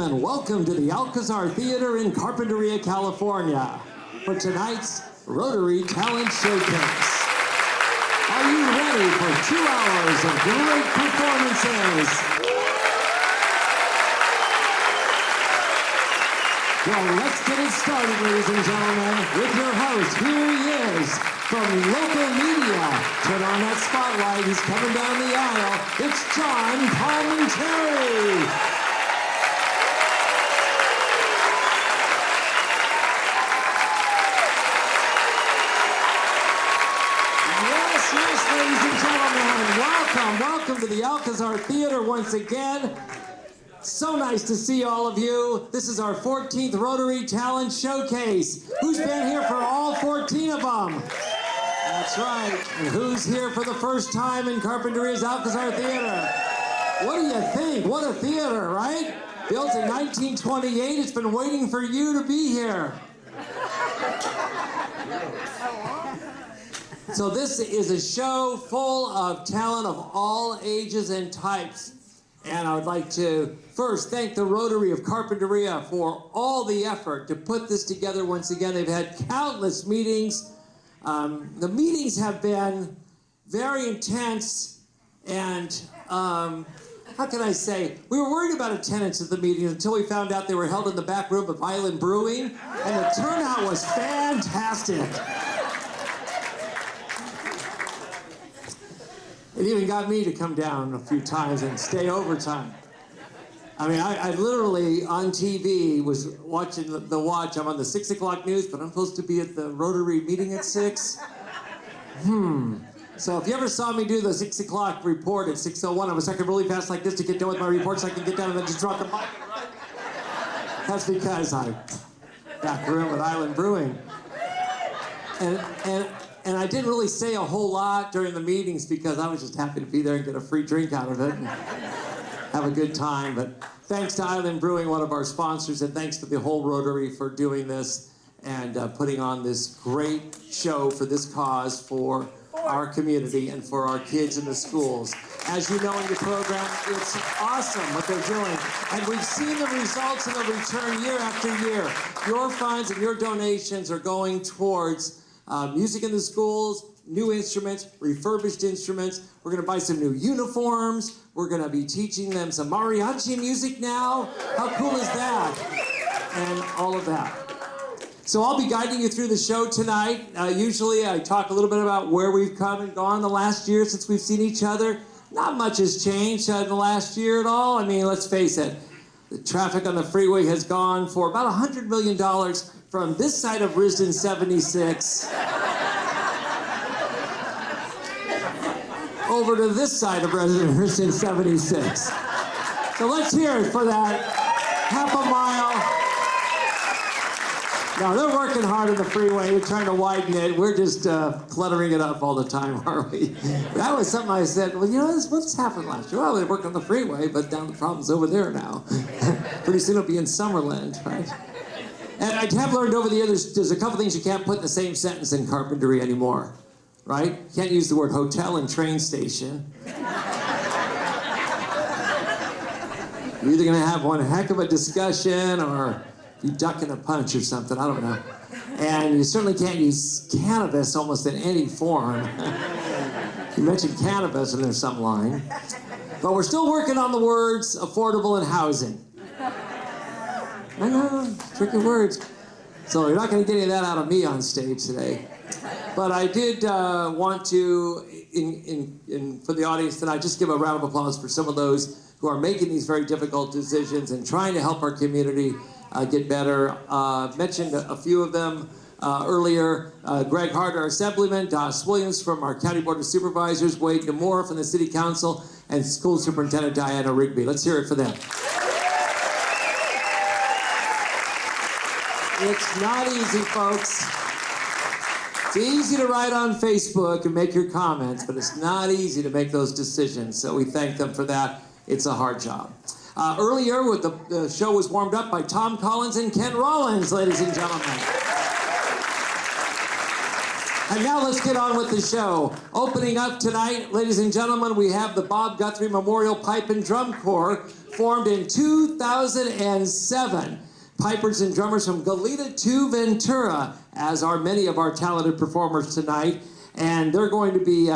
gentlemen, welcome to the Alcazar Theater in Carpinteria, California for tonight's Rotary Talent Showcase. Are you ready for 2 hours of great performances? Well, let's get it started, ladies and gentlemen, with your host. Here he is, from local media. Turn on that spotlight. He's coming down the aisle. It's John Palminteri. Yes, ladies and gentlemen, welcome to the Alcazar Theater once again. So nice to see all of you. This is our 14th Rotary Talent Showcase. Who's been here for all 14 of them? That's right. And who's here for the first time in Carpinteria's Alcazar Theater? What do you think? What a theater, right? Built in 1928. It's been waiting for you to be here. So this is a show full of talent of all ages and types. And I would like to first thank the Rotary of Carpinteria for all the effort to put this together once again. They've had countless meetings. The meetings have been very intense and, how can I say, we were worried about attendance at the meetings until we found out they were held in the back room of Island Brewing, and the turnout was fantastic. It even got me to come down a few times and stay overtime. I mean, I literally, on TV, was watching the watch. I'm on the 6 o'clock news, but I'm supposed to be at the Rotary meeting at 6. So if you ever saw me do the 6 o'clock report at 6:01, I was talking really fast like this to get done with my report so I can get down and then just drop the mic. That's because I'm back room at Island Brewing. And I didn't really say a whole lot during the meetings because I was just happy to be there and get a free drink out of it and have a good time. But thanks to Island Brewing, one of our sponsors, and thanks to the whole Rotary for doing this and putting on this great show for this cause for our community and for our kids in the schools. As you know in your program, it's awesome what they're doing. And we've seen the results and the return year after year. Your funds and your donations are going towards music in the schools, new instruments, refurbished instruments. We're going to buy some new uniforms. We're going to be teaching them some mariachi music now. How cool is that? And all of that. So I'll be guiding you through the show tonight. Usually I talk a little bit about where we've come and gone the last year since we've seen each other. Not much has changed in the last year at all. I mean, let's face it. The traffic on the freeway has gone for about $100 million from this side of Risdon 76 over to this side of Risdon 76. So let's hear it for that half a mile. No, they're working hard on the freeway. We're trying to widen it. We're just cluttering it up all the time, aren't we? That was something I said, well, you know, what's happened last year? Well, they worked on the freeway, but now the problem's over there now. Pretty soon it'll be in Summerland, right? And I have learned over the years, there's a couple things you can't put in the same sentence in Carpinteria anymore, right? You can't use the word hotel and train station. You're either gonna have one heck of a discussion or you duck in a punch or something, I don't know. And you certainly can't use cannabis almost in any form. You mentioned cannabis and there's some line. But we're still working on the words affordable and housing. I know, tricky words. So you're not going to get any of that out of me on stage today. But I did want to, for the audience tonight, just give a round of applause for some of those who are making these very difficult decisions and trying to help our community get better. Mentioned a few of them earlier. Greg Hart, our Assemblyman, Doss Williams from our County Board of Supervisors, Wade Namora from the City Council, and School Superintendent Diana Rigby. Let's hear it for them. It's not easy, folks. It's easy to write on Facebook and make your comments, but it's not easy to make those decisions. So we thank them for that. It's a hard job. Earlier, the show was warmed up by Tom Collins and Ken Rollins, ladies and gentlemen. And now let's get on with the show. Opening up tonight, ladies and gentlemen, we have the Bob Guthrie Memorial Pipe and Drum Corps, formed in 2007. Pipers and drummers from Goleta to Ventura, as are many of our talented performers tonight. And they're going to be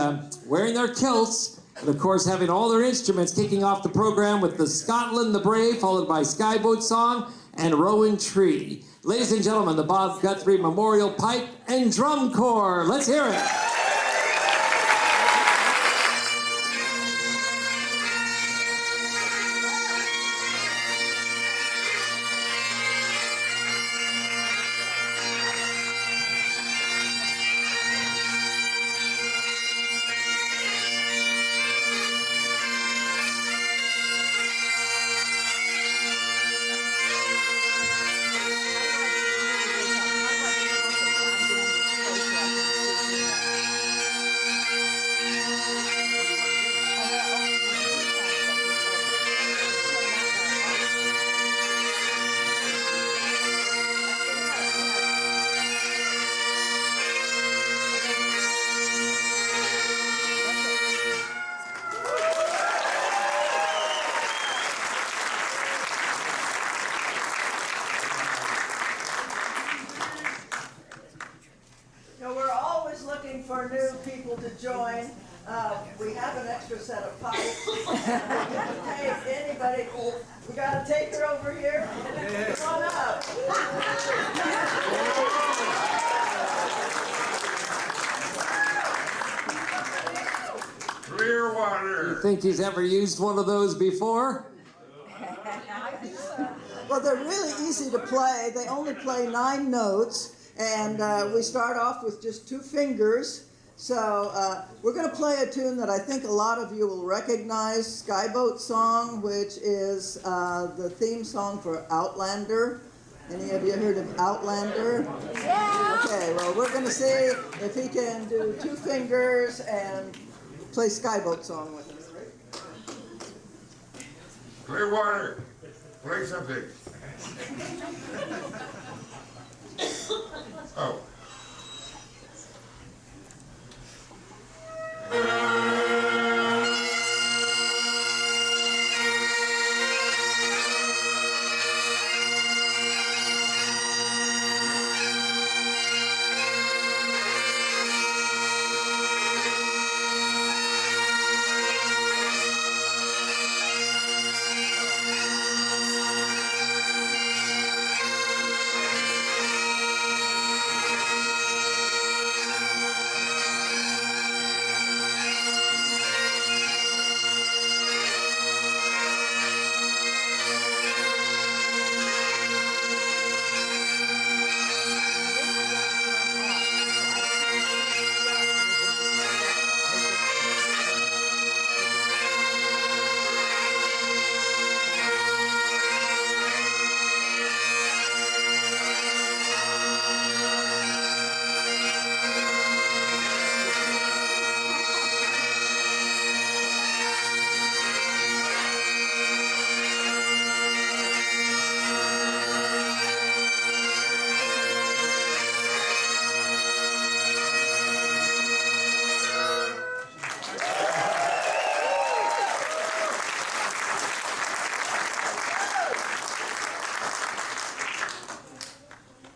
wearing their kilts, and of course having all their instruments, kicking off the program with the Scotland the Brave, followed by Skyboat Song and Rowan Tree. Ladies and gentlemen, the Bob Guthrie Memorial Pipe and Drum Corps. Let's hear it. For new people to join, we have an extra set of pipes. Hey, anybody, we got a taker over here. Come on up. Clearwater. You think he's ever used one of those before? Well, they're really easy to play. They only play 9 notes. And we start off with just 2 fingers. So we're going to play a tune that I think a lot of you will recognize, Skyboat Song, which is the theme song for Outlander. Any of you heard of Outlander? Yeah. Okay, well, we're going to see if he can do 2 fingers and play Skyboat Song with us. Clearwater, play something. Oh.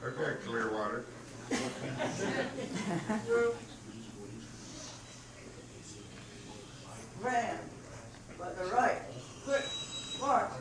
Okay, Clearwater. Ran, but the right. Quick, march.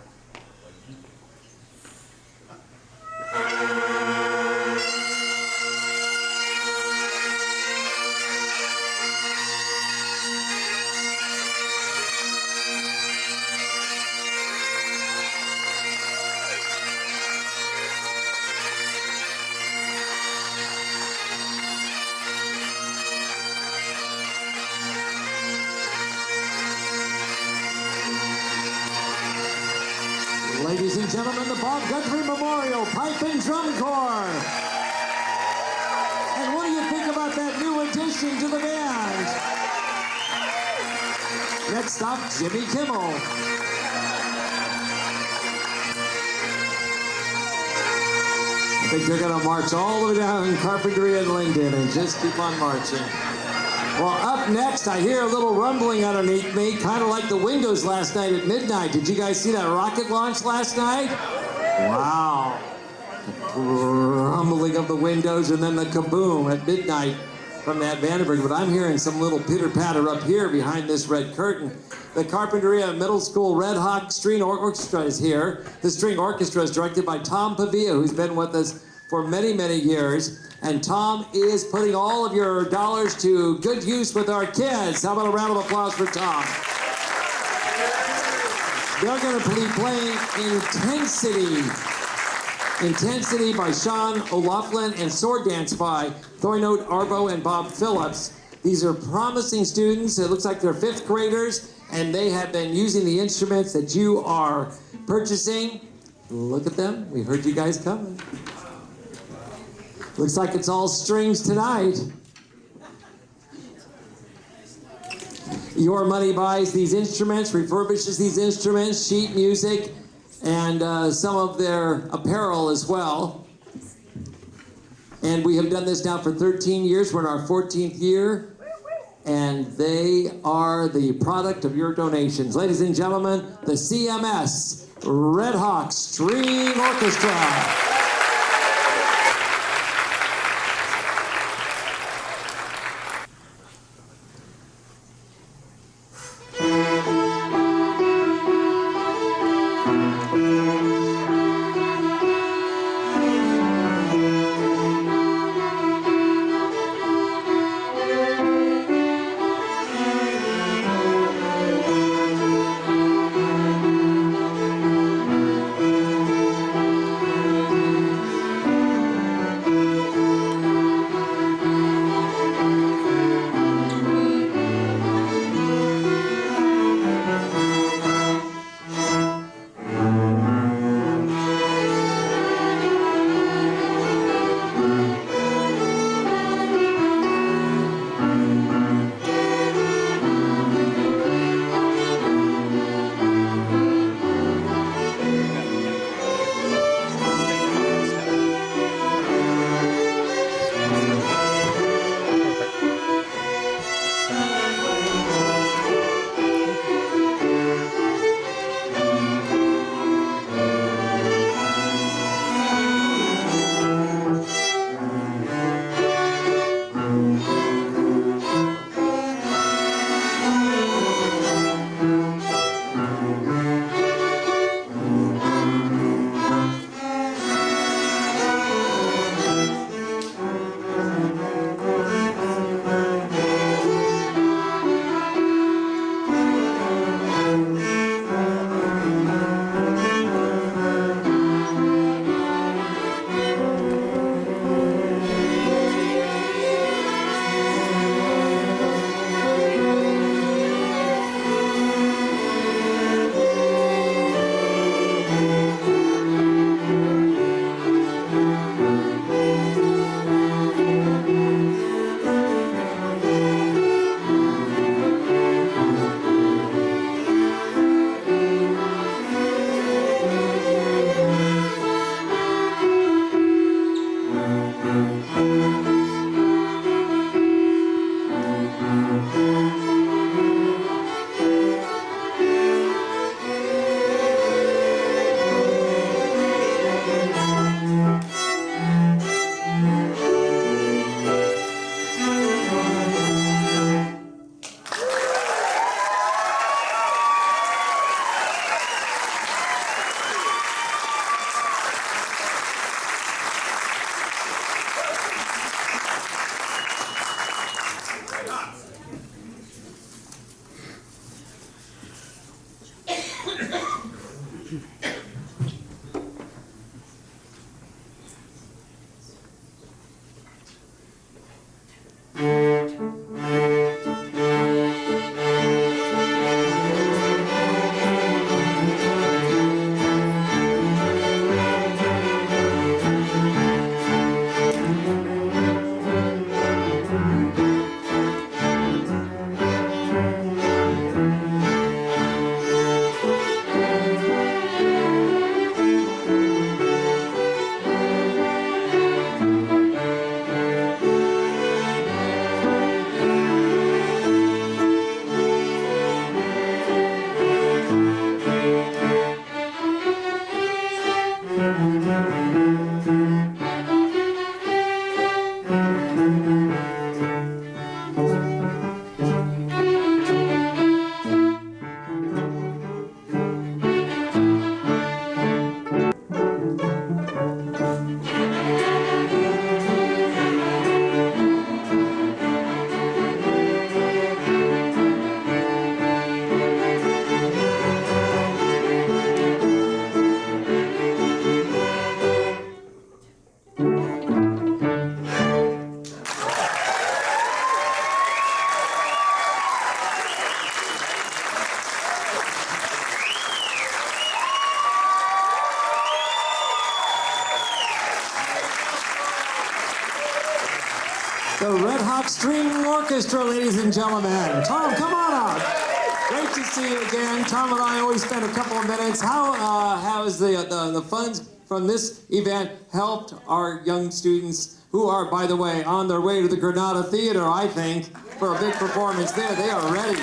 Ladies and gentlemen, the Bob Guthrie Memorial Pipe and Drum Corps. And what do you think about that new addition to the band? Next up, Jimmy Kimmel. think they're going to march all the way down Carpinteria and Linden and just keep on marching. Well, up next, I hear a little rumbling underneath me, kind of like the windows last night at midnight. Did you guys see that rocket launch last night? Wow. Rumbling of the windows and then the kaboom at midnight from that Vandenberg. But I'm hearing some little pitter-patter up here behind this red curtain. The Carpinteria Middle School Red Hawk String Orchestra is here. The string orchestra is directed by Tom Pavia, who's been with us for many, many years. And Tom is putting all of your dollars to good use with our kids. How about a round of applause for Tom? They're going to be playing Intensity. Intensity by Sean O'Loughlin and Sword Dance by Thornote Arbo and Bob Phillips. These are promising students. It looks like they're 5th graders, and they have been using the instruments that you are purchasing. Look at them. We heard you guys coming. Looks like it's all strings tonight. Your Money buys these instruments, refurbishes these instruments, sheet music, and some of their apparel as well. And we have done this now for 13 years. We're in our 14th year. And they are the product of your donations. Ladies and gentlemen, the CMS Red Hawk String Orchestra. The Red Hot String Orchestra, ladies and gentlemen. Tom, come on out. Great to see you again. Tom and I always spend a couple of minutes. How has the funds from this event helped our young students who are, by the way, on their way to the Granada Theater, I think, for a big performance there. They are ready.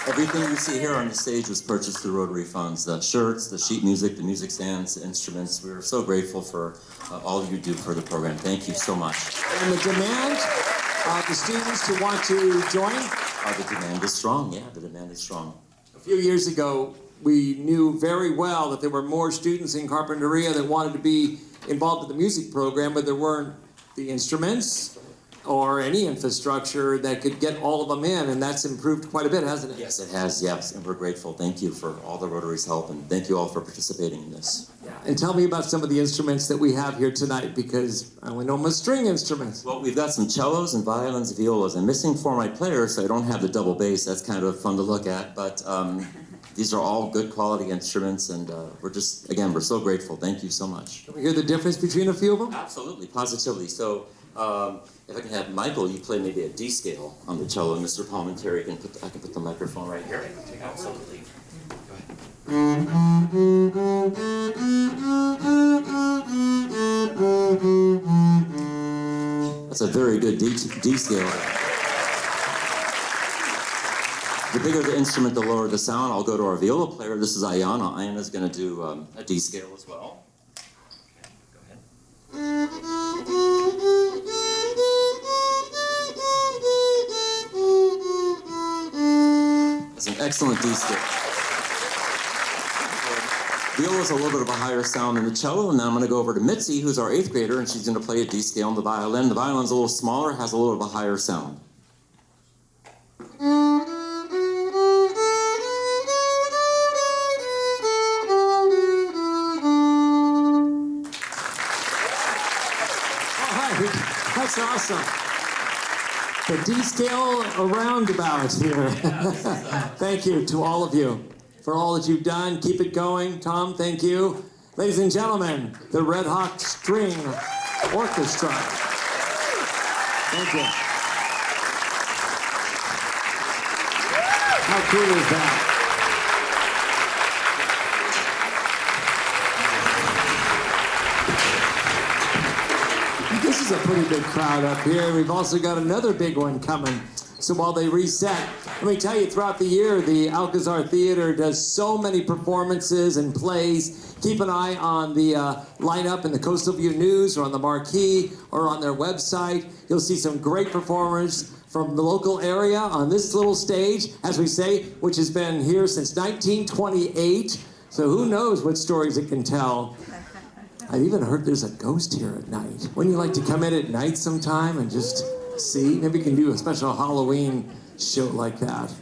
Everything you see here on the stage was purchased through Rotary funds. The shirts, the sheet music, the music stands, the instruments. We are so grateful for all you do for the program. Thank you so much. And the demand of the students to want to join? The demand is strong. Yeah, the demand is strong. A few years ago, we knew very well that there were more students in Carpinteria that wanted to be involved in the music program, but there weren't the instruments or any infrastructure that could get all of them in, and that's improved quite a bit, hasn't it? Yes, it has, yes, and we're grateful. Thank you for all the Rotary's help, and thank you all for participating in this. Yeah. And tell me about some of the instruments that we have here tonight, because I only know my string instruments. Well, we've got some cellos and violins, violas. I'm missing for my players, so I don't have the double bass. That's kind of fun to look at, but these are all good quality instruments, and we're so grateful. Thank you so much. Can we hear the difference between a few of them? Absolutely, positively. So, if I can have Michael, you play maybe a D scale on the cello, and Mr. Palmentary I can put the microphone right here. Absolutely. Go ahead. That's a very good D scale. The bigger the instrument, the lower the sound. I'll go to our viola player. This is Ayana. Ayana's going to do a D scale as well. Go ahead. That's an excellent D scale. Viola's a little bit of a higher sound than the cello, and then I'm going to go over to Mitzi, who's our 8th grader, and she's going to play a D scale on the violin. The violin's a little smaller, has a little bit of a higher sound. That's awesome. The D scale roundabout here. Thank you to all of you for all that you've done. Keep it going. Tom, thank you. Ladies and gentlemen, the Red Hot String Orchestra. Thank you. How cool is that? This is a pretty big crowd up here. We've also got another big one coming. So while they reset, let me tell you, throughout the year, the Alcazar Theater does so many performances and plays. Keep an eye on the lineup in the Coastal View News or on the marquee or on their website. You'll see some great performers from the local area on this little stage, as we say, which has been here since 1928. So who knows what stories it can tell. I've even heard there's a ghost here at night. Wouldn't you like to come in at night sometime and just see? Maybe we can do a special Halloween show like that.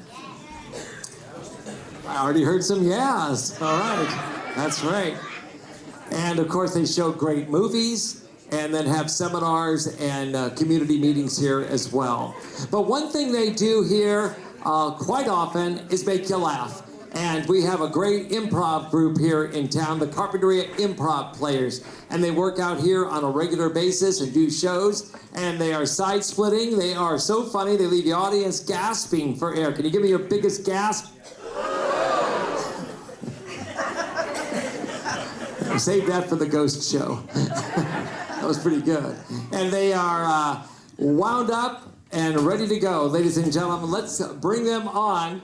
I already heard some yeahs. All right, that's right. And of course, they show great movies and then have seminars and community meetings here as well. But one thing they do here quite often is make you laugh. And we have a great improv group here in town, the Carpinteria Improv Players. And they work out here on a regular basis and do shows. And they are side-splitting. They are so funny, they leave the audience gasping for air. Can you give me your biggest gasp? Save that for the ghost show. That was pretty good. And they are wound up and ready to go. Ladies and gentlemen, let's bring them on.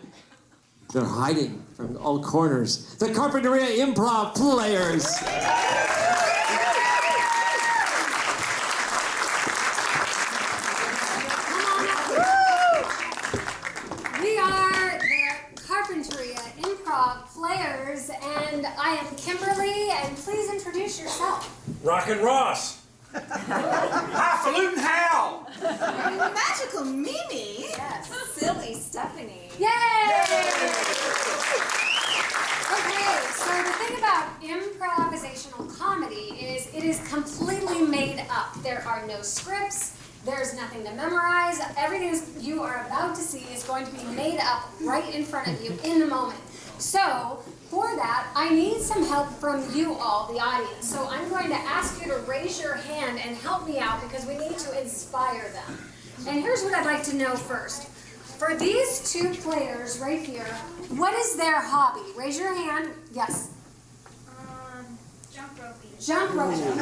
They're hiding from all corners. The Carpinteria Improv Players. Rockin' Ross. Highfalutin Hal. Magical Mimi. Yes. Silly Stephanie. Yay! Okay, so the thing about improvisational comedy is it is completely made up. There are no scripts. There's nothing to memorize. Everything you are about to see is going to be made up right in front of you in the moment. So, for that, I need some help from you all, the audience. So I'm going to ask you to raise your hand and help me out because we need to inspire them. And here's what I'd like to know first. For these two players right here, what is their hobby? Raise your hand. Yes. Jump roping. Jump roping.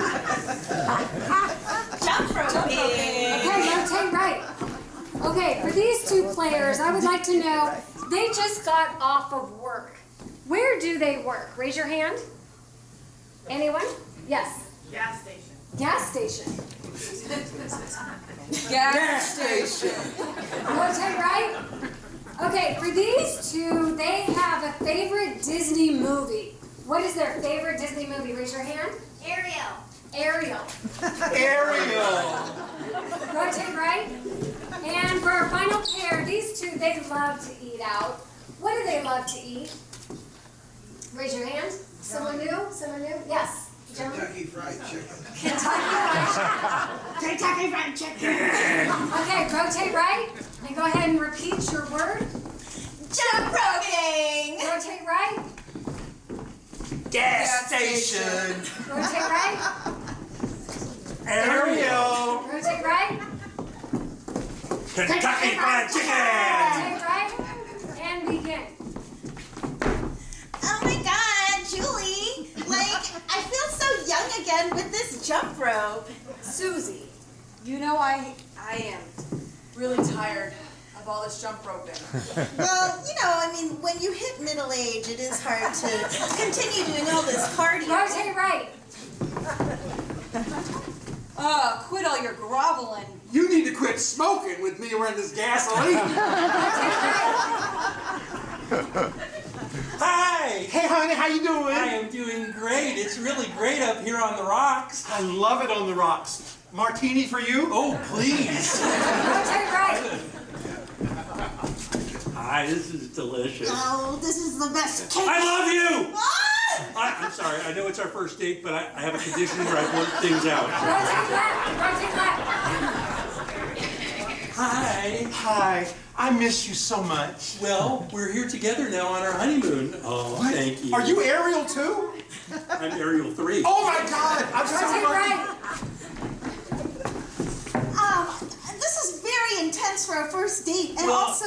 Jump roping. Okay, rotate right. Okay, for these two players, I would like to know, they just got off of work. Where do they work? Raise your hand. Anyone? Yes. Gas station. Gas station. Gas station. Rotate right. Okay, for these two, they have a favorite Disney movie. What is their favorite Disney movie? Raise your hand. Ariel. Ariel. Ariel. Rotate right. And for our final pair, these two, they love to eat out. What do they love to eat? Raise your hand. Someone new? Someone new? Yes. Kentucky Fried Chicken. Kentucky Fried Chicken. Okay, rotate right. And go ahead and repeat your word. Jump roping. Rotate right. Gas station. Rotate right. Ariel. Rotate right. Kentucky Fried Chicken. Rotate right. And begin. Oh my God, Julie! Like, I feel so young again with this jump rope. Susie, you know I am really tired of all this jump roping. Well, I mean, when you hit middle age, it is hard to continue doing all this cardio. Rotate right. Quit all your groveling. You need to quit smoking with me around this gasoline. Hi. Hey, honey, how you doing? I am doing great. It's really great up here on the rocks. I love it on the rocks. Martini for you? Oh, please. Rotate right. Hi, this is delicious. Oh, this is the best cake. I love you. Ah! I'm sorry. I know it's our first date, but I have a condition where I blurt things out. Rotate left. Rotate left. Hi. Hi, I miss you so much. Well, we're here together now on our honeymoon. Oh, thank you. Are you Ariel too? I'm Ariel 3. Oh my God, I'm so Rotate lucky. right. This is very intense for a first date, and Well, also,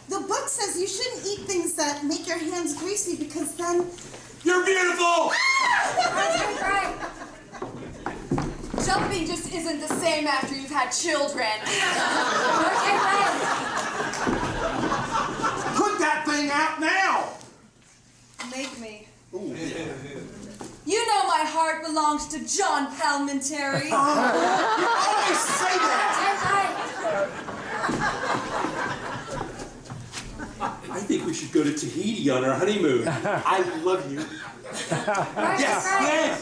the book says you shouldn't eat things that make your hands greasy because then. You're beautiful. Rotate right. Jumping just isn't the same after you've had children. Rotate right. Put that thing out now. Make me. Ooh, yeah. You know my heart belongs to John Palmentary. You always say that. Rotate right. I think we should go to Tahiti on our honeymoon. I love you. Rotate Yes, right. yes.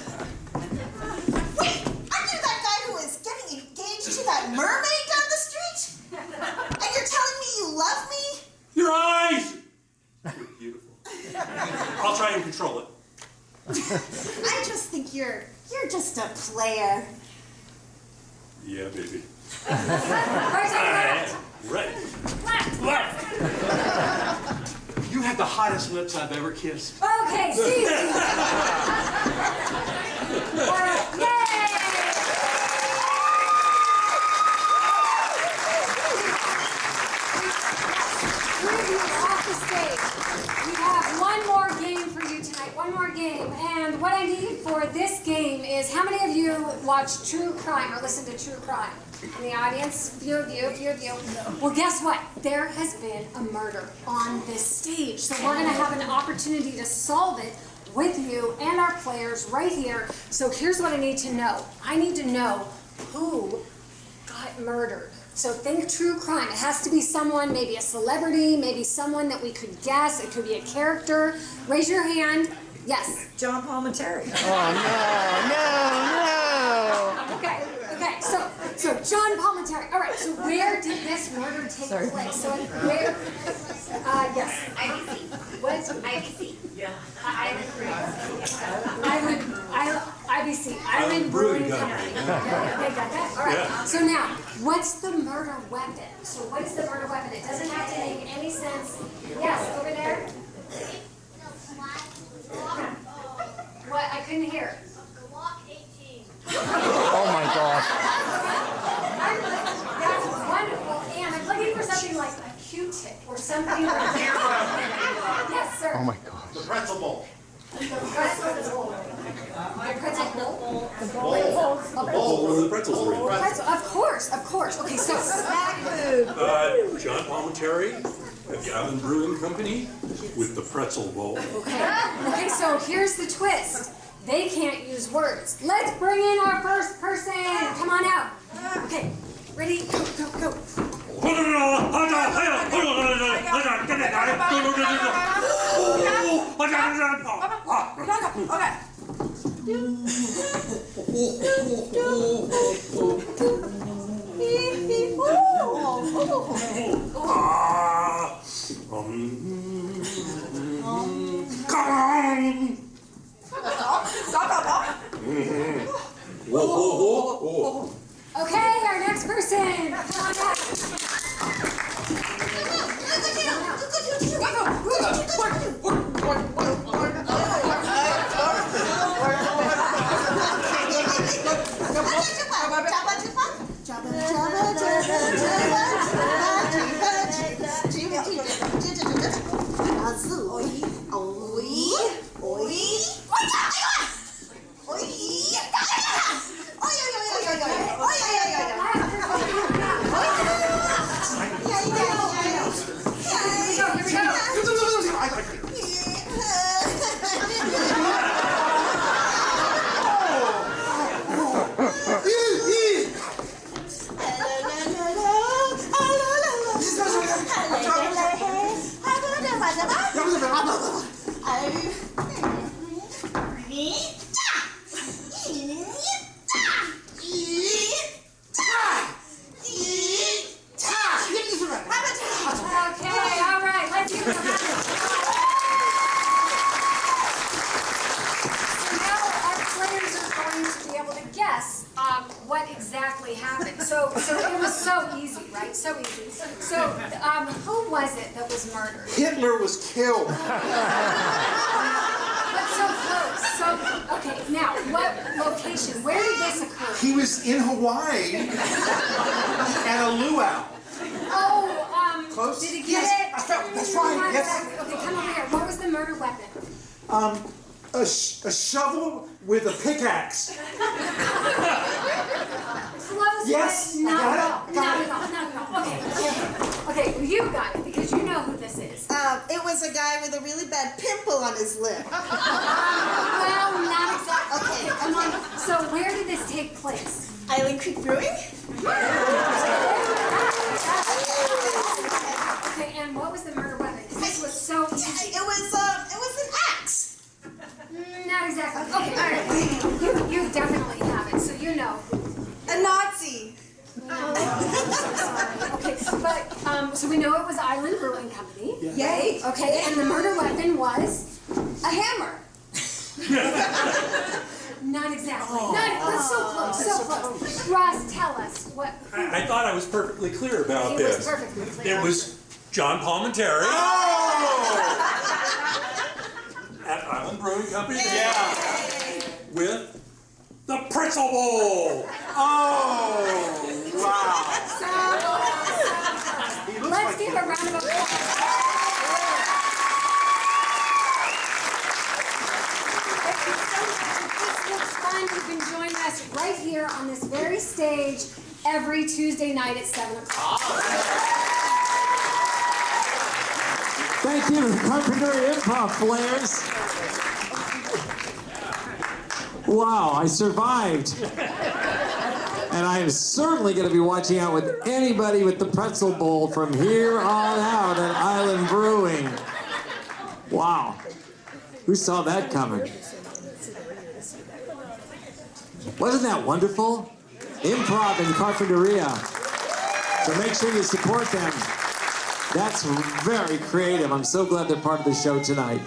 Wait, aren't you that guy who is getting engaged to that mermaid down the street? And you're telling me you love me? Your eyes. You're beautiful. I'll try and control it. I just think you're just a player. Yeah, baby. Rotate left. Right. Left. You have the hottest lips I've ever kissed. Okay, see you. Yay! Three of you are off the stage. We have one more game for you tonight. One more game. And what I need for this game is, how many of you watch true crime or listen to true crime? In the audience, a few of you. Well, guess what? There has been a murder on this stage. So we're going to have an opportunity to solve it with you and our players right here. So here's what I need to know. I need to know who got murdered. So think true crime. It has to be someone, maybe a celebrity, maybe someone that we could guess. It could be a character. Raise your hand. Yes. John Palmentary. Oh, no. John Palminteri. All right, so where did this murder take place? So where? Yes. IBC. What? IBC. IBC. Island Brewing Company. Okay, got that? All right. So now, what's the murder weapon? So what is the murder weapon? It doesn't have to make any sense. Yes, over there. What? I couldn't hear. Glock 18. Oh my gosh. That's wonderful. And I'm looking for something like a Q-tip or something like that. Yes, sir. Oh my gosh. The pretzel bowl. The pretzel bowl. The pretzel bowl? The bowl. Where the pretzels were in. Pretzel, of course. Okay, so John Palminteri at the Island Brewing Company with the pretzel bowl. okay, so here's the twist. They can't use words. Let's bring in our first person. Come on out. Okay, ready? Go. Come on! Whoa. Okay, our next person. Come on out. What exactly happened? So it was so easy, right? So easy. So who was it that was murdered? Hitler was killed. But so close. So okay, now what location? Where did this occur? He was in Hawaii at a luau. Oh, Close? did he get Yes, it? I felt- that's right, Not yes. exactly. Okay, come over here. What was the murder weapon? A shovel with a pickaxe. Close. Yes, but I not got at it, all. got Not at all. Okay, you got it because you know who this is. It was a guy with a really bad pimple on his lip. Well, not exactly. Okay, come on. So where did this take place? Island Creek Brewing? Okay, and what was the murder weapon? 'Cause this was so easy. It was an axe. Not exactly. Okay, all right. You definitely have it, so you know. A Nazi. Okay, but so we know it was Island Brewing Company. Yay. Okay, and the murder weapon was A hammer. not exactly. But so close, so close. Ross, tell us what. I thought I was perfectly clear about He this. was perfectly clear. It was John Palminteri at Island Brewing Company. Yeah. With the pretzel bowl. Oh, wow. Let's give a round of applause. This looks fun. You can join us right here on this very stage every Tuesday night at 7 o'clock. Thank you, Carpenter Improv Flares. Wow, I survived. And I am certainly going to be watching out with anybody with the pretzel bowl from here on out at Island Brewing. Wow. Who saw that coming? Wasn't that wonderful? Improv and Carpinteria. So make sure you support them. That's very creative. I'm so glad they're part of the show tonight.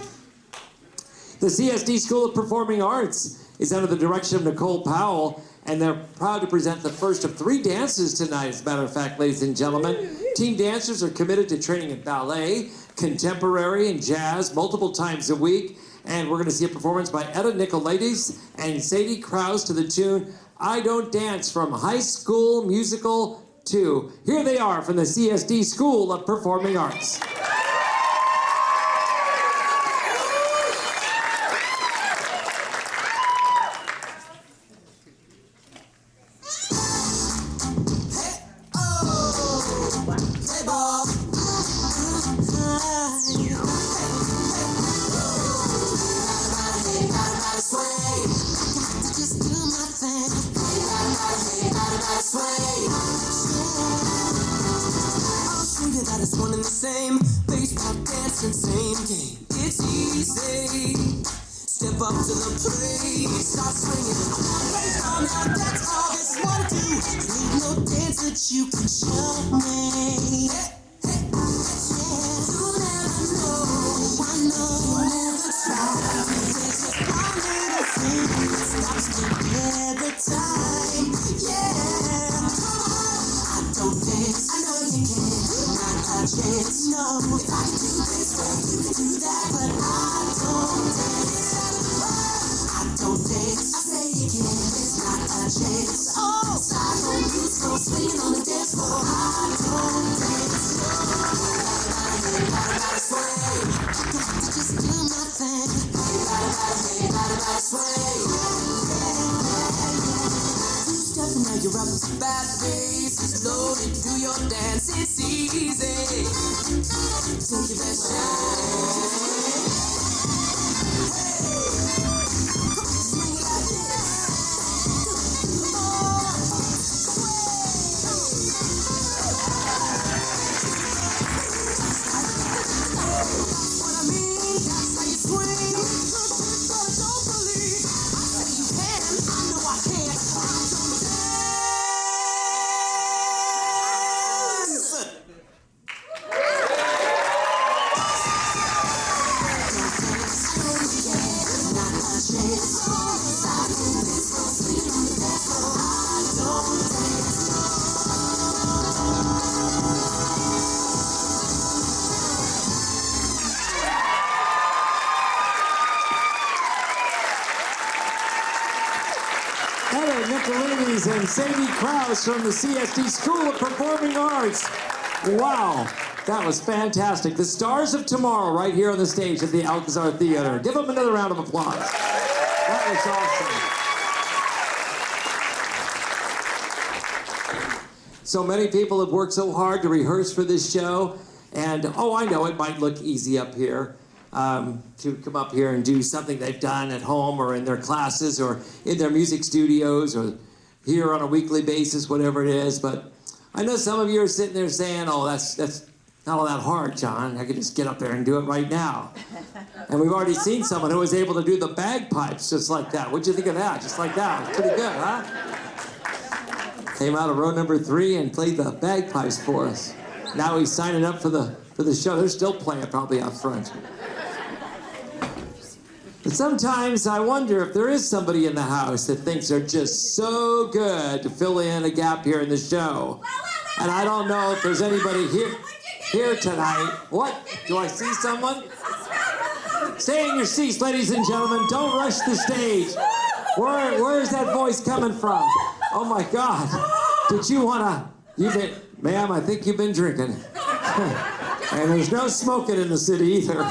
The CSD School of Performing Arts is under the direction of Nicole Powell, and they're proud to present the first of 3 dances tonight, as a matter of fact, ladies and gentlemen. Team dancers are committed to training in ballet, contemporary, and jazz multiple times a week. And we're going to see a performance by Etta Nicolaides and Sadie Krause to the tune I Don't Dance from High School Musical 2. Here they are from the CSD School of Performing Arts. One and the same, baseball, dancing, same game. It's easy. Step up to the plate, start swinging. Hey, now that's all this wanna do. There ain't no dance that you can show me. Hey, you never know. I know you never try. It's just one little thing that stops me every time. Yeah, I don't dance. I know you can. Chance, no, if I can do this, well, you can do that, but I don't dance. I don't dance. I say you can, it's not a chance. Oh, side home boots go swinging on the dance floor. I don't dance. Gotta sway. I got to just do my thing. Gotta sway. Two-step and now you're up to bad face. Slowly do your dance, it's easy. Take your best shot. Swing it like this. Come on. What I mean, that's how you swing. But don't believe. I say you can, I know I can. I don't dance. Etta Nicolaides and Sadie Krause from the CSD School of Performing Arts. Wow, that was fantastic. The stars of tomorrow right here on the stage at the Alcazar Theater. Give them another round of applause. That was awesome. So many people have worked so hard to rehearse for this show, and I know it might look easy up here. To come up here and do something they've done at home or in their classes or in their music studios or here on a weekly basis, whatever it is. But I know some of you are sitting there saying, oh, that's not all that hard, John. I could just get up there and do it right now. And we've already seen someone who was able to do the bagpipes just like that. What'd you think of that? Just like that. It was pretty good, huh? Came out of row number 3 and played the bagpipes for us. Now he's signing up for the show. They're still playing probably out front. But sometimes I wonder if there is somebody in the house that thinks they're just so good to fill in a gap here in the show. And I don't know if there's anybody here tonight. What? Do I see someone? Stay in your seats, ladies and gentlemen. Don't rush the stage. Where is that voice coming from? Oh my God. Did you wanna, ma'am, I think you've been drinking. And there's no smoking in the city either.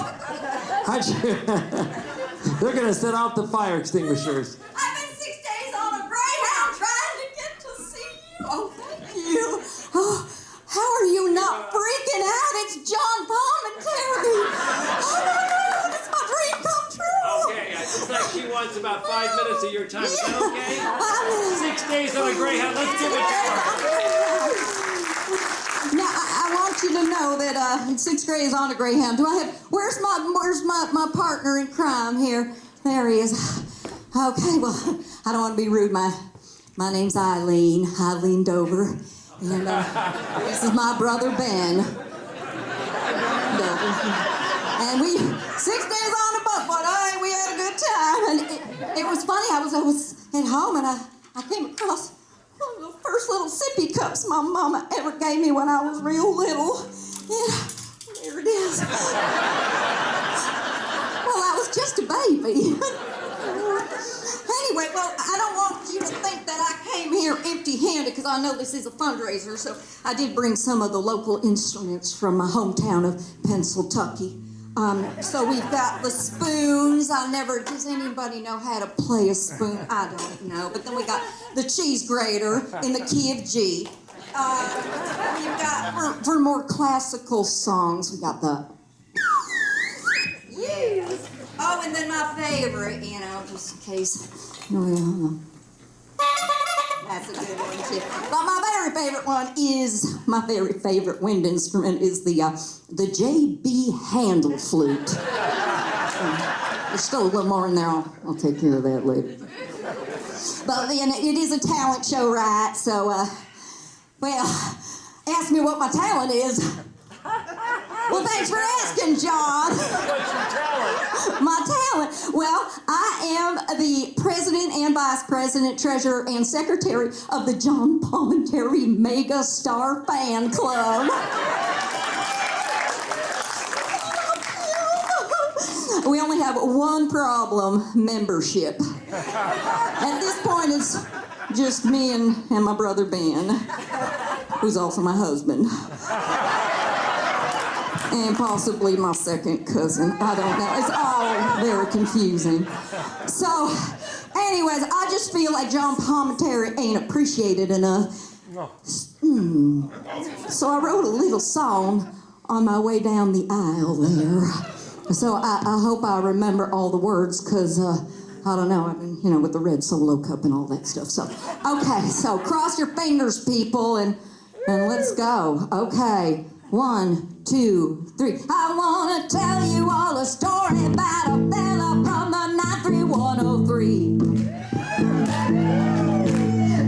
They're gonna set off the fire extinguishers. I've been 6 days on a Greyhound trying to get to see you. Oh, thank you. Oh, how are you not freaking out? It's John Palminteri. Oh, no, it's my dream come true. Okay, it looks like she wants about 5 minutes of your time. Is that okay? 6 days on a Greyhound. Let's give it to her. Now, I want you to know that in 6th grade is on a Greyhound. Where's my partner in crime here? There he is. Okay, well, I don't want to be rude. My My name's Eileen Dover, and this is my brother Ben Dover. And we 6 days on the boat, but we had a good time. And it was funny. I was at home, and I came across one of the first little sippy cups my mama ever gave me when I was real little. And there it is. Well, I was just a baby. Anyway, well, I don't want you to think that I came here empty-handed, because I know this is a fundraiser, so I did bring some of the local instruments from my hometown of Pennsylvania. So we've got the spoons. Does anybody know how to play a spoon? I don't know. But then we got the cheese grater in the key of G. We've got, for more classical songs, we got the... Yes. Oh, and then my favorite, just in case. That's a good one, too. But my very favorite wind instrument is the J.B. Handel flute. There's still a little more in there. I'll take care of that later. But it is a talent show, right? So, ask me what my talent is. Well, thanks for asking, John. What's your talent? My talent? Well, I am the president and vice president, treasurer, and secretary of the John Palminteri Mega Star Fan Club. We only have one problem: membership. At this point, it's just me and my brother Ben, who's also my husband. And possibly my second cousin. I don't know. It's all very confusing. So, anyways, I just feel like John Palminteri ain't appreciated enough. No. So I wrote a little song on my way down the aisle there. So I hope I remember all the words, because, I don't know, I've been, with the red Solo cup and all that stuff. So, okay, so cross your fingers, people, and let's go. Okay. 1, 2, 3. I want to tell you all a story about a fella from the 93103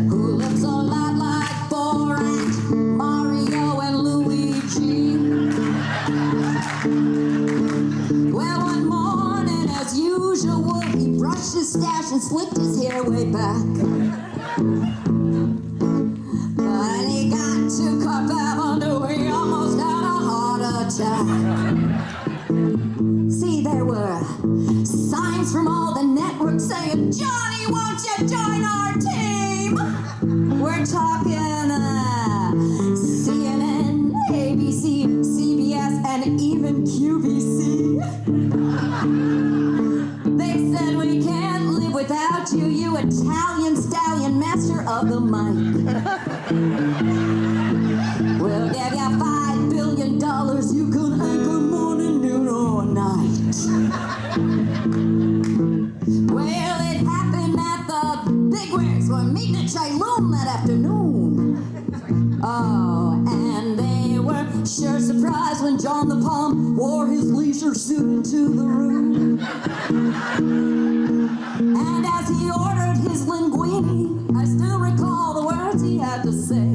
who looks a lot like Borat, Mario, and Luigi. Well, one morning, as usual, he brushed his stash and slicked his hair way back. But he got too caught up under he almost had a heart attack. See, there were signs from all the networks saying, Johnny, won't you join our team? We're talking CNN, ABC, CBS, and even QVC. They said, we can't live without you, you Italian stallion master of the mic. We'll give you $5 billion. You can anchor morning, noon, or night. Well, it happened at the Big Wigs. We're meeting at Chailoon that afternoon. Oh, and they were sure surprised when John the Palm wore his leisure suit into the room. And as he ordered his linguine, I still recall the words he had to say.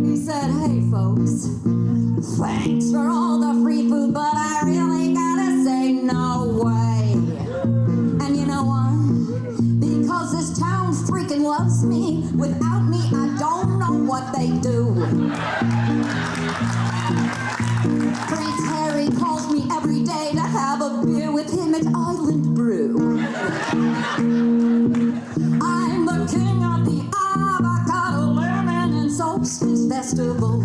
He said, hey folks, thanks for all the free food, but I really gotta say no way. And you know why? Because this town freaking loves me. Without me, I don't know what they do. Prince Harry calls me every day to have a beer with him at Island Brew. I'm the king of the avocado, lemon, and solstice festival.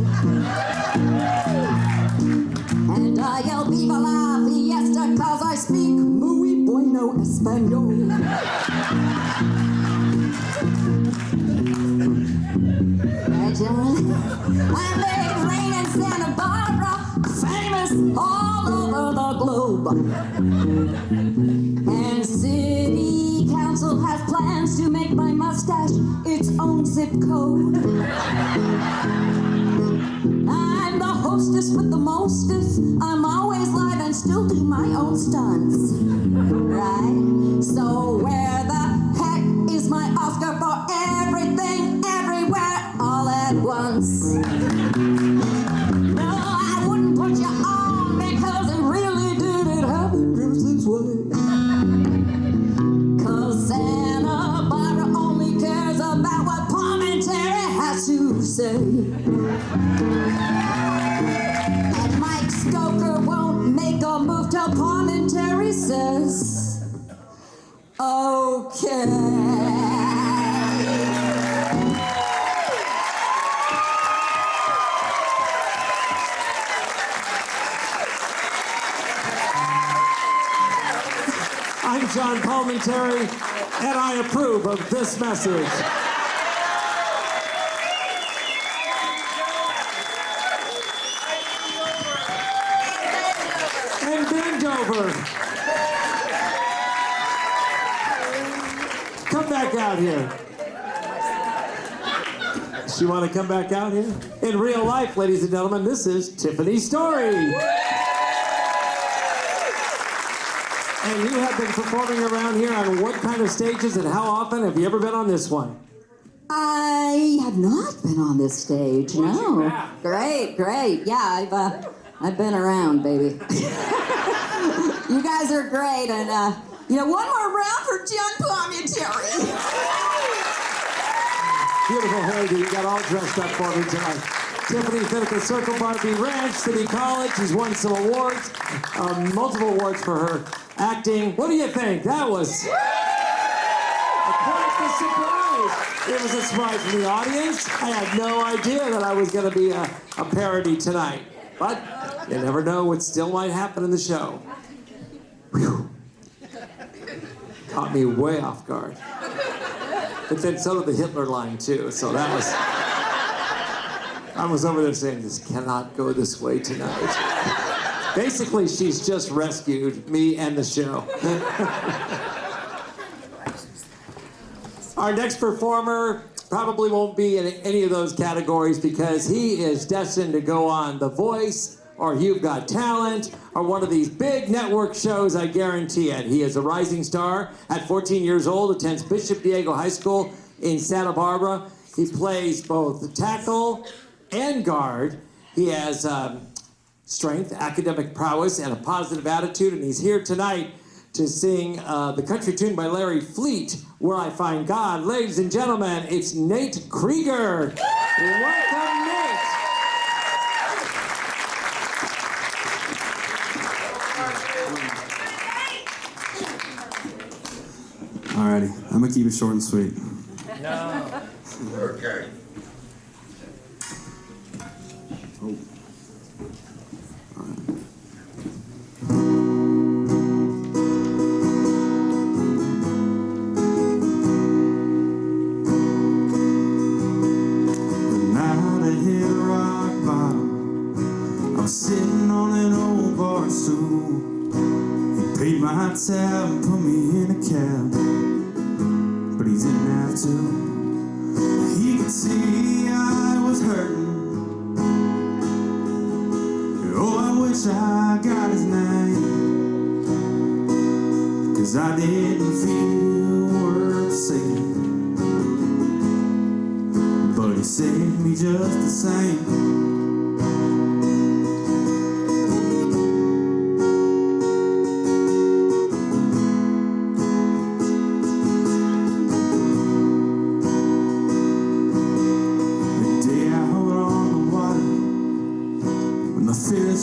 And I yell viva la fiesta, cause I speak muy bueno español. And they rain in Santa Barbara, famous all over the globe. And city council has plans to make my mustache its own zip code. I'm the hostess with the mostest. I'm always live and still do my own stunts. Right? So where the heck is my Oscar for everything, everywhere, all at once. No, I wouldn't put you on because it really didn't happen just this way. 'Cause Santa Barbara only cares about what Palm and Terry has to say. And Mike Stoker won't make a move till Palm and Terry says, okay. I'm John Palmentary, and I approve of this message. And bend over. Come back out here. She want to come back out here? In real life, ladies and gentlemen, this is Tiffany Story. And you have been performing around here on what kind of stages and how often? Have you ever been on this one? I have not been on this stage, no. Great, great. Yeah, I've been around, baby. You guys are great, and one more round for John Palmentary. Beautiful hairdo. You got all dressed up for me tonight. Tiffany's been at the Circle Barbie Ranch, City College. She's won some awards, multiple awards for her acting. What do you think? That was quite the surprise. It was a surprise from the audience. I had no idea that I was going to be a parody tonight. But you never know what still might happen in the show. Whew. Caught me way off guard. But then so did the Hitler line, too. So that was... I was over there saying, this cannot go this way tonight. Basically, she's just rescued me and the show. Our next performer probably won't be in any of those categories because he is destined to go on The Voice or You've Got Talent or one of these big network shows, I guarantee it. He is a rising star. At 14 years old, attends Bishop Diego High School in Santa Barbara. He plays both tackle and guard. He has strength, academic prowess, and a positive attitude, and he's here tonight to sing the country tune by Larry Fleet, Where I Find God. Ladies and gentlemen, it's Nate Krieger. Welcome, Nate. Alrighty, I'm gonna keep it short and sweet. Okay. Sitting on an old bar stool, he paid my tab and put me in a cab, but he didn't have to. He could see I was hurting. Oh, I wish I got his name, 'cause I didn't feel worth saving, but he saved me just the same.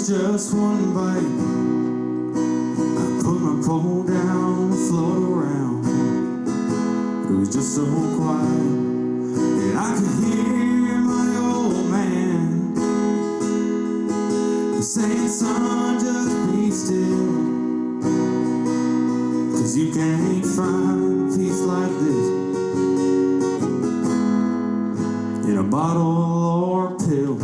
Just one bite, I put my pole down and float around. It was just so quiet, and I could hear my old man saying, son, just be still, 'cause you can't find peace like this in a bottle or a pill.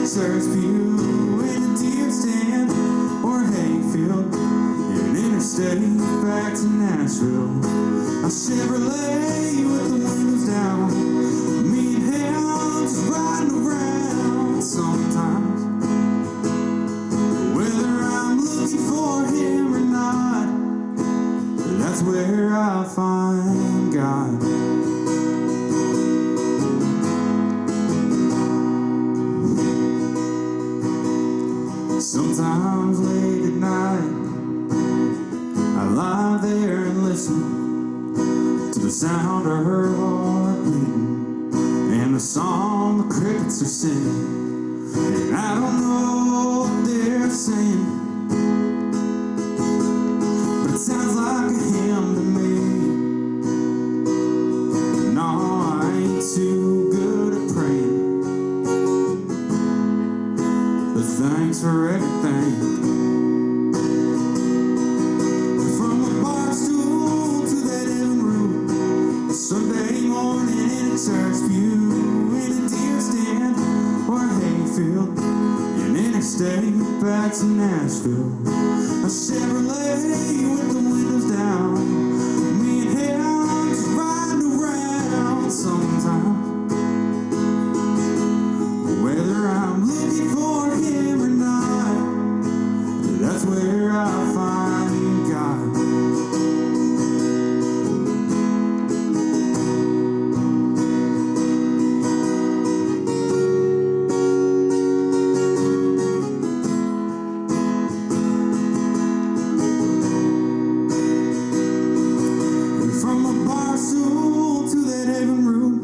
Church pew, in a deer stand, or hayfield, in an interstate back to Nashville. A Chevrolet with the windows down, me and him just riding around. Sometimes that's where I find God. Sometimes late at night, I lie there and listen to the sound of her heart beating and the song the crickets are singing. And I don't know what they're saying, but it sounds like a hymn to me. No, I ain't too good at praying, but thanks for everything. From a bar stool to that living room, a Sunday morning in a church pew, in a deer stand or a hayfield, an interstate back to Nashville, a Chevrolet with the windows down, me and him just riding around sometimes. Whether I'm looking for him or not, that's where I find God. And from a bar stool to that living room,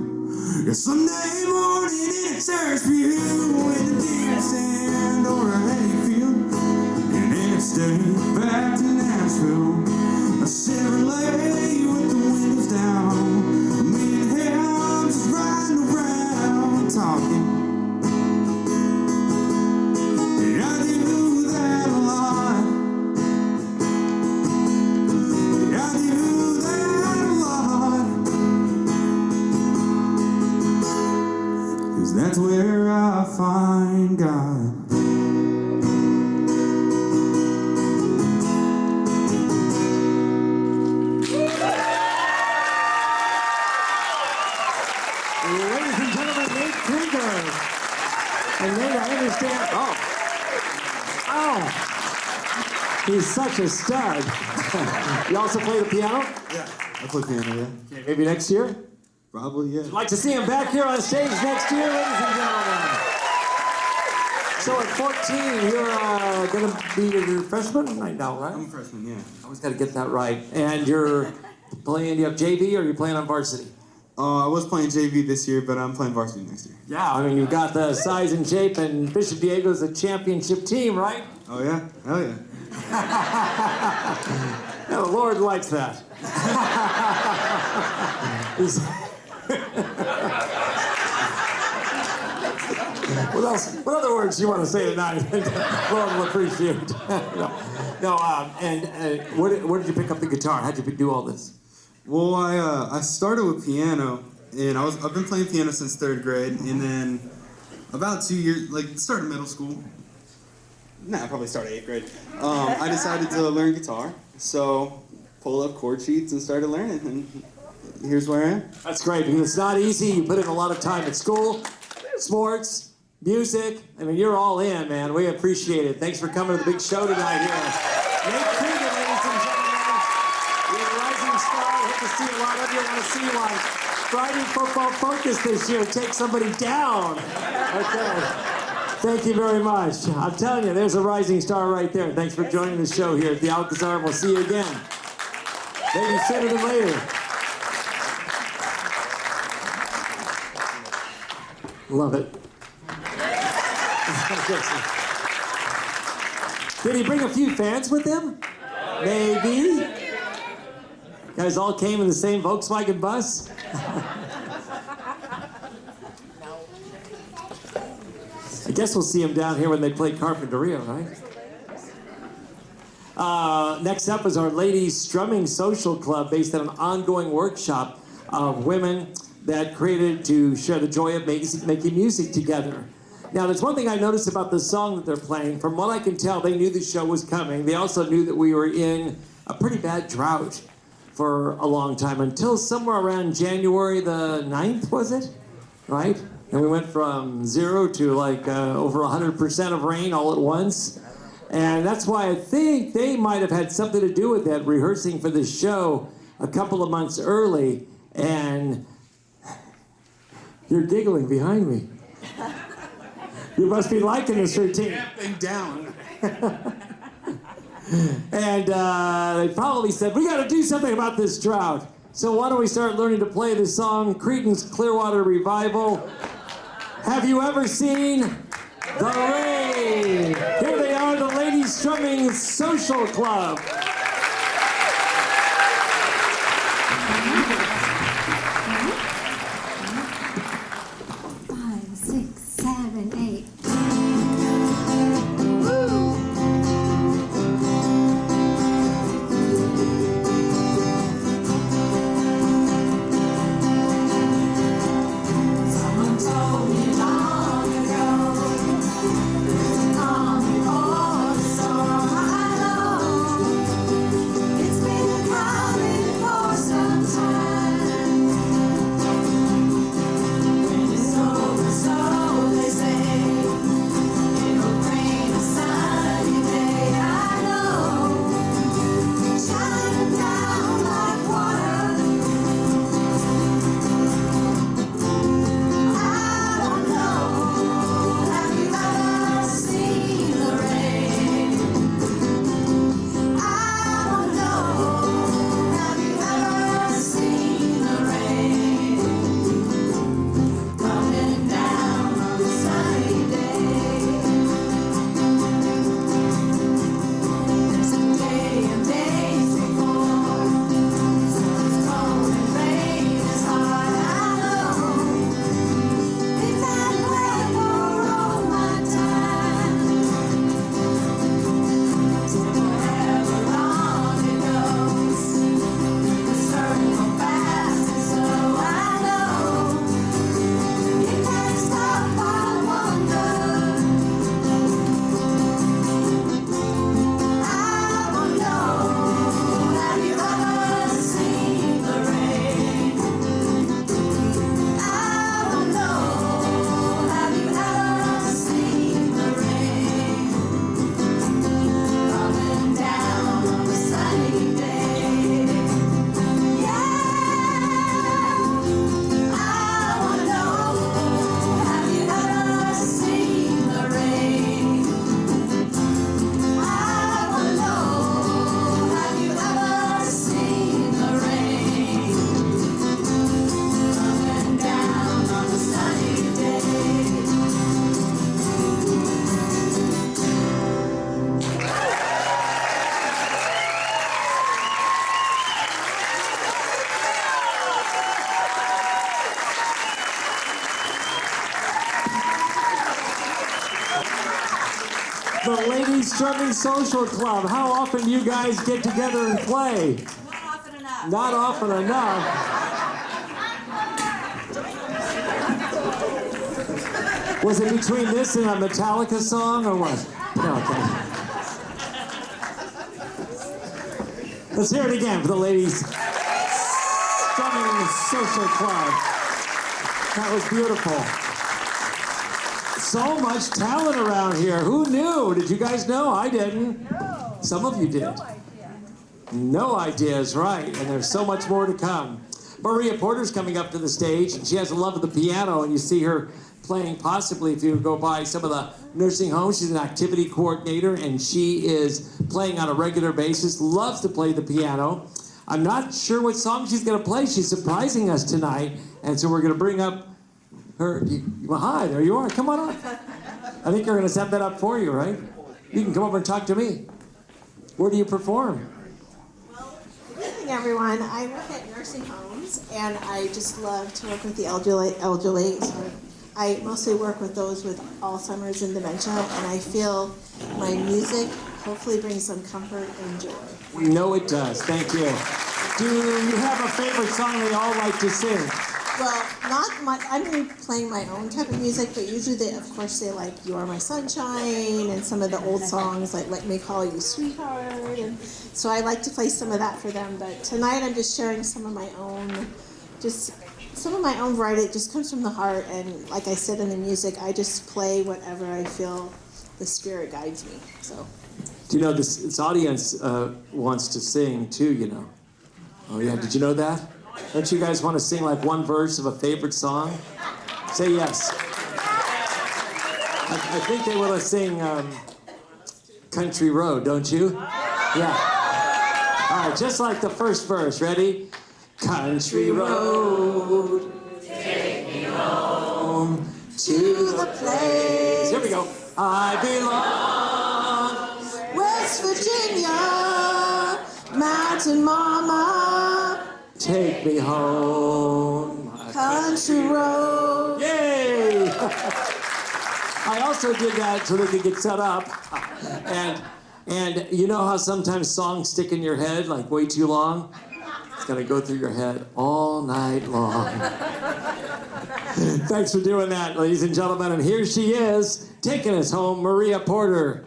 a Sunday morning in a church pew, in a deer stand or a hayfield, an interstate back to Nashville, a Chevrolet with the windows down, me and him just riding around talking. Yeah, I do that a lot. Yeah, I do that a lot. 'Cause that's where I find God. Ladies and gentlemen, Nate Krieger. And Nate, I understand. Oh, he's such a stud. You also play the piano? Yeah, I play piano, yeah. Okay, maybe next year? Probably, yeah. I'd like to see him back here on stage next year, ladies and gentlemen. So at 14, you're going to be a freshman right now, right? I'm a freshman, yeah. Always got to get that right. And you're playing, do you have JV or are you playing on varsity? I was playing JV this year, but I'm playing varsity next year. Yeah, I mean, you've got the size and shape, and Bishop Diego's a championship team, right? Oh, yeah? Hell yeah. Yeah, the Lord likes that. He's- What else? What other words do you want to say tonight? Lord will appreciate. Where did you pick up the guitar? How'd you do all this? Well, I started with piano, and I've been playing piano since 3rd grade, and then about 2 years, started middle school. Nah, I probably started 8th grade. I decided to learn guitar, so pulled up chord sheets and started learning, and here's where I am. That's great, because it's not easy. You put in a lot of time at school, sports, music. I mean, you're all in, man. We appreciate it. Thanks for coming to the big show tonight here. Nate Krieger, ladies and gentlemen. You're a rising star. I hope to see a lot of you. I want to see you on Friday Football Focus this year. Take somebody down. Okay. Thank you very much. I'm telling you, there's a rising star right there. Thanks for joining the show here at the Alcazar. We'll see you again. Maybe sooner than later. Love it. Did he bring a few fans with him? Maybe. You guys all came in the same Volkswagen bus? I guess we'll see him down here when they play Carpinteria, right? Next up is our Ladies Strumming Social Club, based on an ongoing workshop of women that created to share the joy of making music together. Now, there's one thing I noticed about the song that they're playing. From what I can tell, they knew the show was coming. They also knew that we were in a pretty bad drought for a long time, until somewhere around January the 9th, was it? Right? And we went from 0 to over 100% of rain all at once. And that's why I think they might have had something to do with that, rehearsing for the show a couple of months early. And you're giggling behind me. You must be liking this routine. Thing down. And they probably said, we got to do something about this drought. So why don't we start learning to play the song Creedence Clearwater Revival. Have you ever seen the rain? Here they are, the Ladies Strumming Social Club. 5, 6, 7, 8. Someone told me long ago, calm before the storm. I know it's been coming for some time. When it's over, so they say, it'll rain a sunny day. I know, shining down like water. I don't know, have you ever seen the rain? I don't know, have you ever seen the rain? Coming down on a sunny day. There's a day and days before, so it's cold and rain is hard. I know. It's that way for all my time. However long it goes, the circle fast and slow. I know it can't stop. I wonder. I don't know. Have you ever seen the rain? I don't know. Have you ever seen the rain? Coming down on a sunny day. Yeah, I wanna know. Have you ever seen the rain? I wanna know. Have you ever seen the rain? Coming down on a sunny day. The Ladies Strumming Social Club. How often do you guys get together and play? Not often enough. Not often enough. Was it between this and a Metallica song or what? No, okay. Let's hear it again for the Ladies Strumming Social Club. That was beautiful. So much talent around here. Who knew? Did you guys know? I didn't. No. Some of you did. No idea. No idea is right, and there's so much more to come. Maria Porter's coming up to the stage, and she has a love of the piano, and you see her playing possibly if you go by some of the nursing homes. She's an activity coordinator, and she is playing on a regular basis, loves to play the piano. I'm not sure what song she's going to play. She's surprising us tonight, and so we're going to bring up her. Well, hi, there you are. Come on up. I think you're going to set that up for you, right? You can come over and talk to me. Where do you perform? Good evening, everyone. I work at nursing homes, and I just love to work with the elderly. So I mostly work with those with Alzheimer's and dementia, and I feel my music hopefully brings some comfort and joy. We know it does. Thank you. Do you have a favorite song they all like to sing? Well, not much. I'm really playing my own type of music, but usually they, of course, they like "You Are My Sunshine" and some of the old songs like "Let Me Call You Sweetheart." And so I like to play some of that for them. But tonight I'm just sharing some of my own, just some of my own writing. It just comes from the heart, and like I said in the music, I just play whatever I feel the spirit guides me. So You know, this audience wants to sing too, you know. Oh yeah, did you know that? Don't you guys want to sing like one verse of a favorite song? Say yes. I think they want to sing Country Road, don't you? Yeah. All right, just like the first verse. Ready? Country road, take me home to the place. Here we go. I belong. West Virginia, Mountain Mama, Take me home. country road. Yay! I also did that so they could get set up. And you know how sometimes songs stick in your head like way too long? It's gonna go through your head all night long. Thanks for doing that, ladies and gentlemen. And here she is, taking us home, Maria Porter.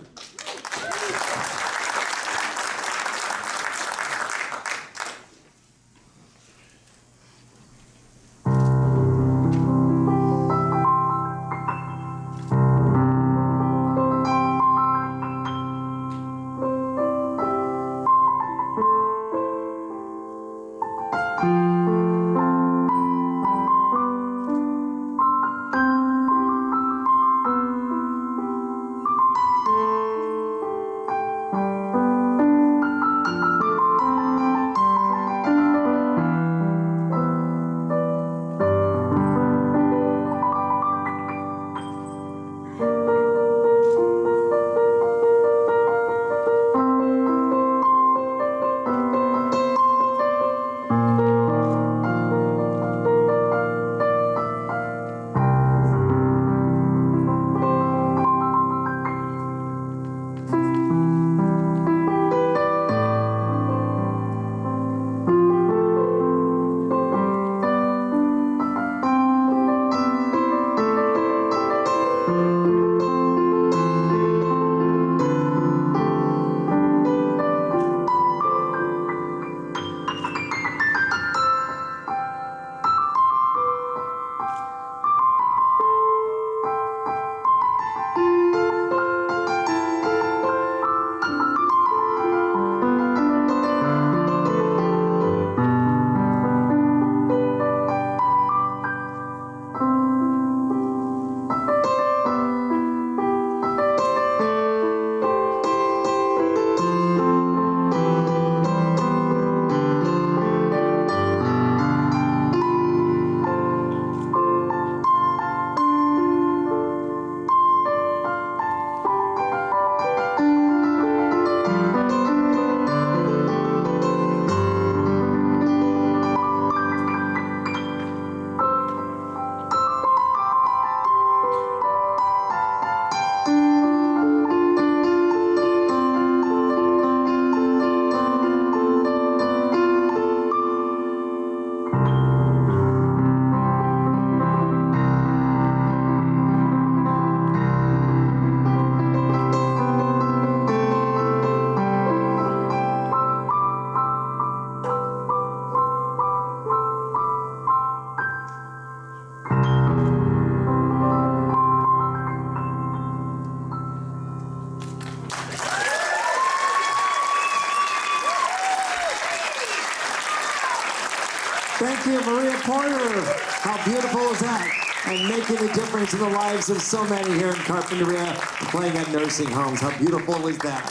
Thank you, Maria Porter. How beautiful is that? And making a difference in the lives of so many here in Carpinteria, playing at nursing homes. How beautiful is that?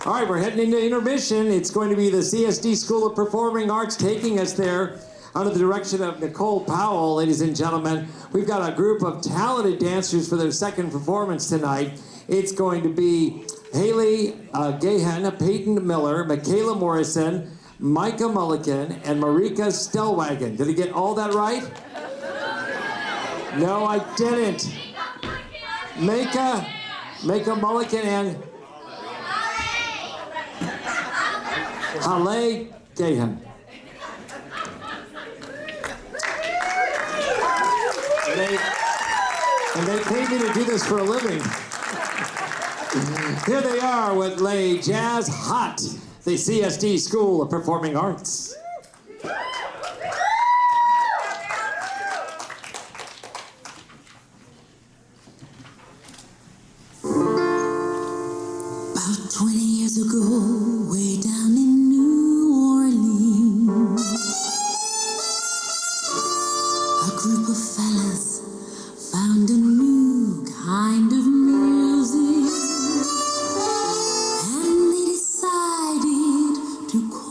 All right, we're heading into intermission. It's going to be the CSD School of Performing Arts taking us there under the direction of Nicole Powell, ladies and gentlemen. We've got a group of talented dancers for their second performance tonight. It's going to be Haley Gahan, Peyton Miller, Michaela Morrison, Micah Mulligan, and Marika Stellwagen. Did I get all that right? No, I didn't. Micah Mulligan and Haley Gahan. And they paid me to do this for a living. Here they are with Les Jazz Hot, the CSD School of Performing Arts. About 20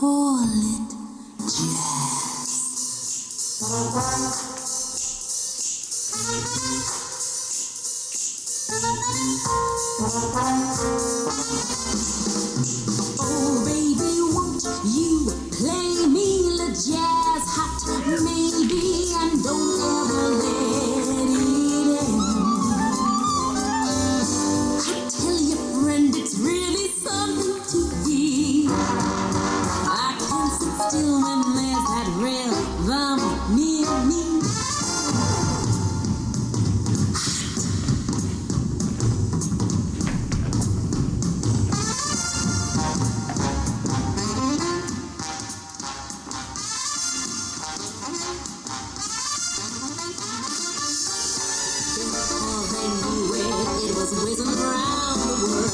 call it jazz. Oh, baby, won't you play me the jazz hot? Maybe, and don't ever let it end. I tell you, friend, it's really something to hear. I can't sit still when there's that rhythm near me. Before they knew it, it was whizzing around the world.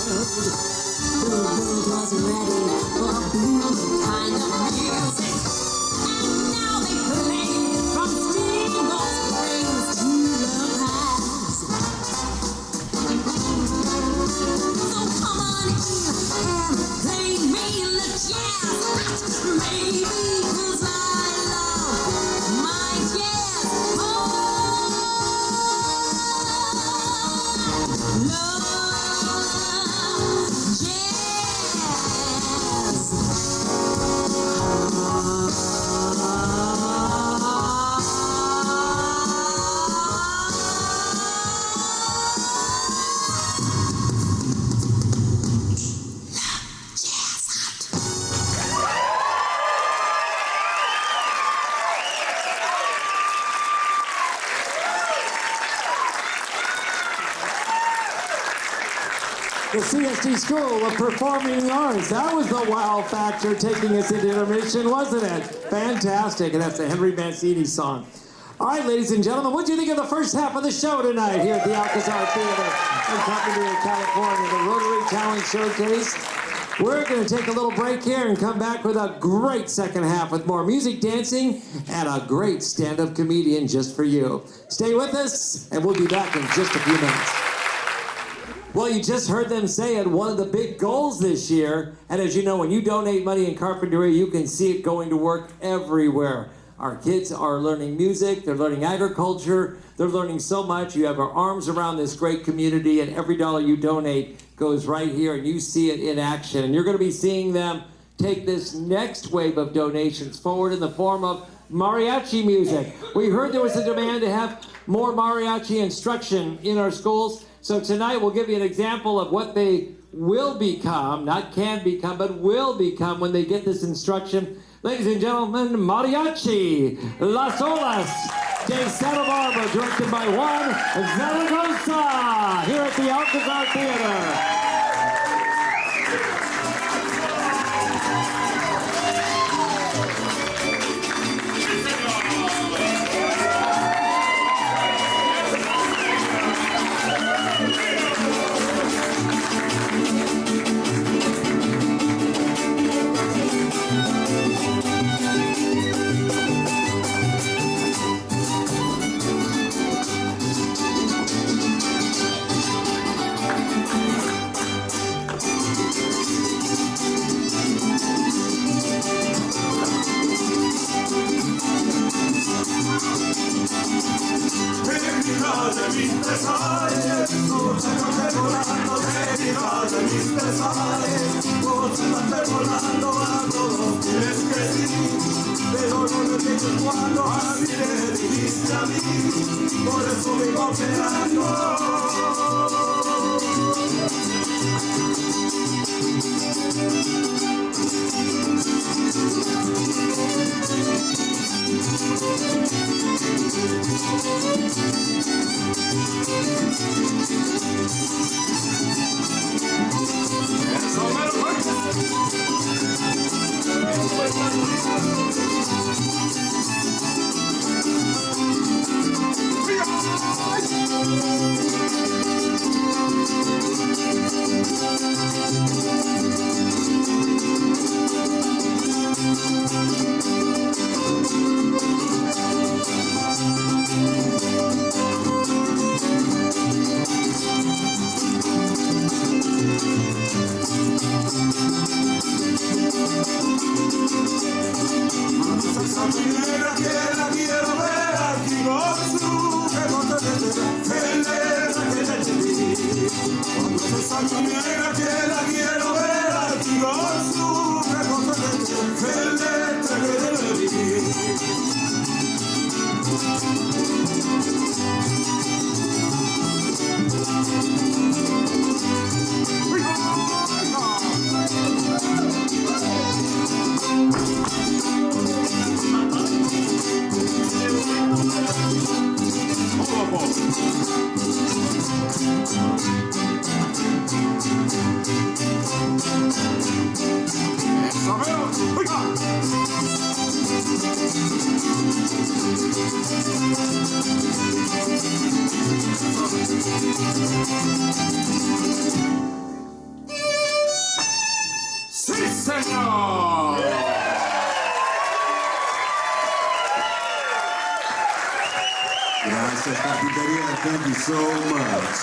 The world was ready for a booming kind of music. And now they play it from Steamboat Springs to La Paz. So come on in and play me the jazz. Maybe 'cause I love my jazz. The CSD School of Performing Arts. That was the wow factor taking us into intermission, wasn't it? Fantastic. And that's the Henry Mancini song. All right, ladies and gentlemen, what do you think of the first half of the show tonight here at the Alcazar Theater in Carpinteria, California, the Rotary Talent Showcase? We're going to take a little break here and come back with a great second half with more music, dancing, and a great stand-up comedian just for you. Stay with us, and we'll be back in just a few minutes. Well, you just heard them say it, one of the big goals this year, and as you know, when you donate money in Carpinteria, you can see it going to work everywhere. Our kids are learning music, they're learning agriculture, they're learning so much. You have our arms around this great community, and every dollar you donate goes right here, and you see it in action. And you're going to be seeing them take this next wave of donations forward in the form of mariachi music. We heard there was a demand to have more mariachi instruction in our schools. So tonight we'll give you an example of what they will become, not can become, but will become when they get this instruction. Ladies and gentlemen, Mariachi Las Olas de Santa Barbara, directed by Juan Zaragoza, here at the Alcazar Theater. yeah, thank you so much.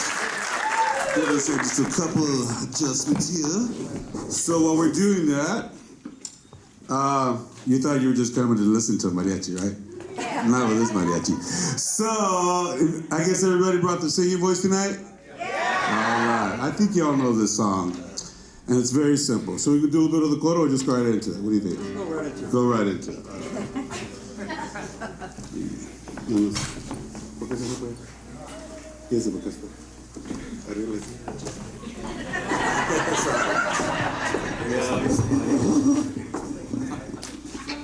Let us have just a couple of adjustments here. So while we're doing that, you thought you were just coming to listen to mariachi, right? Yeah. Not with this mariachi. So, I guess everybody brought their singing voice tonight? Yeah. All right. I think y'all know this song. And it's very simple. So we could do a little bit of the coro or just go right into it? What do you think? Go right into it. Go right into it. ¿Por qué se fue? ¿Quién se fue? Arréglese.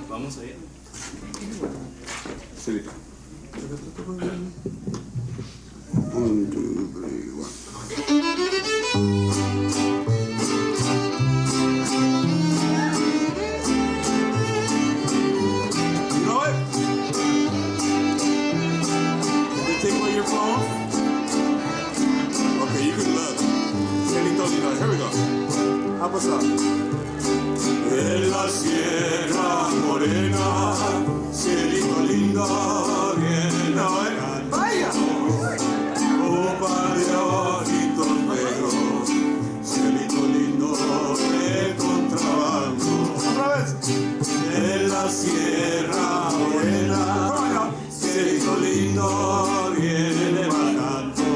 Vamos allá. Sí. 1, 2, 3, 1. Take away your phone? Okay, you can look. Cielito lindo. Here we go. Help us out. En la sierra morena, cielito lindo, viene vaya. Un par de ojitos negros, cielito lindo de contrabando. Otra vez. En la sierra morena, cielito lindo. Viene bajando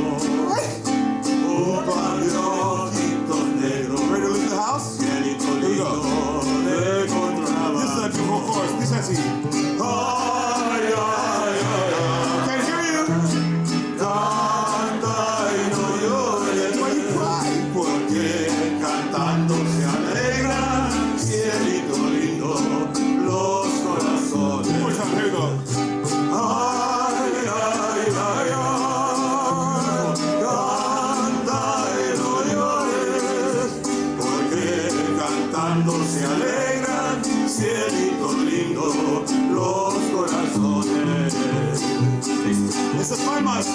un par de ojitos negros. Ready to leave the house? Cielito lindo de contrabando. This is a beautiful chorus. This is así. Ay, ay, ay, ay. Can't hear you. Canta y no llores. Why you cry? Porque cantando se alegra. Cielito lindo, los corazones. One more time. Here we go. Se alegran, cielito lindo, los corazones. This is my must.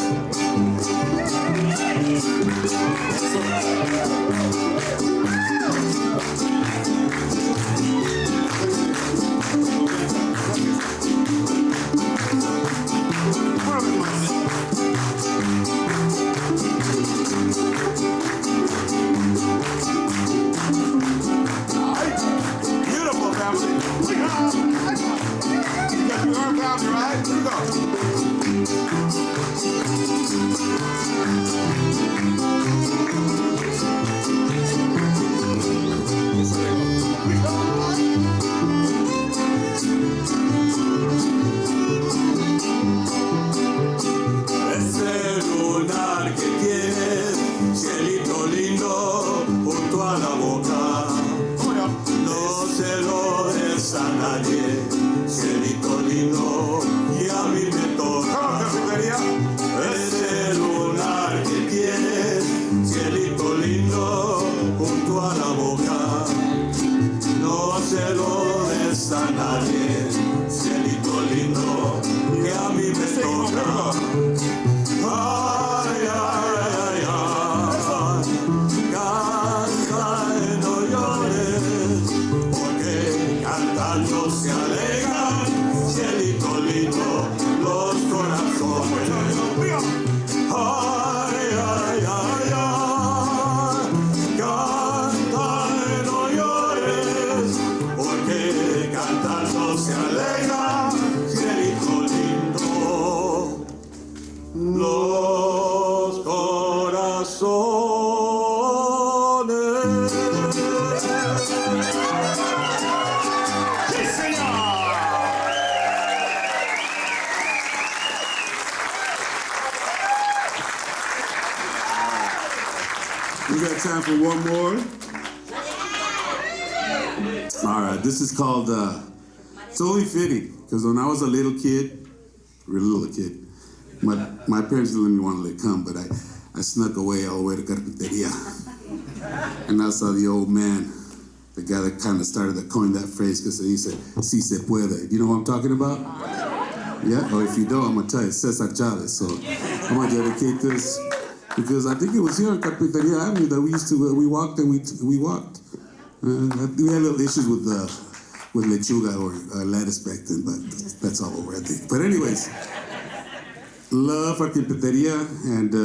Beautiful family. You got your arm family, right? Here we go. Ese lunar que tienes, cielito lindo, junto a la boca. No se lo des a nadie, cielito lindo, y a mí me toca. Ese lunar que tienes, cielito lindo, junto a la boca. No se lo des a nadie, cielito lindo, y a mí me toca. Ay, ay, ay, ay. Canta y no llores. Cantando se alegran, cielito lindo, los corazones. Ay, ay, ay, ay. Canta y no llores, porque cantando se alegran, cielito lindo, los corazones. We got time for one more. All right, this is called, it's only fitting, because when I was a little kid, my parents didn't let me want to come, but I snuck away all the way to Carpinteria. And I saw the old man, the guy that kind of coined that phrase, because he said, si se puede. You know what I'm talking about? Yeah? Or if you don't, I'm going to tell you, Cesar Chavez. So I'm going to dedicate this. Because I think it was here on Carpinteria Avenue that we used to, we walked and we walked. We had little issues with lechuga or lettuce back then, but that's all over, I think. But anyways, love our Quinteteria, and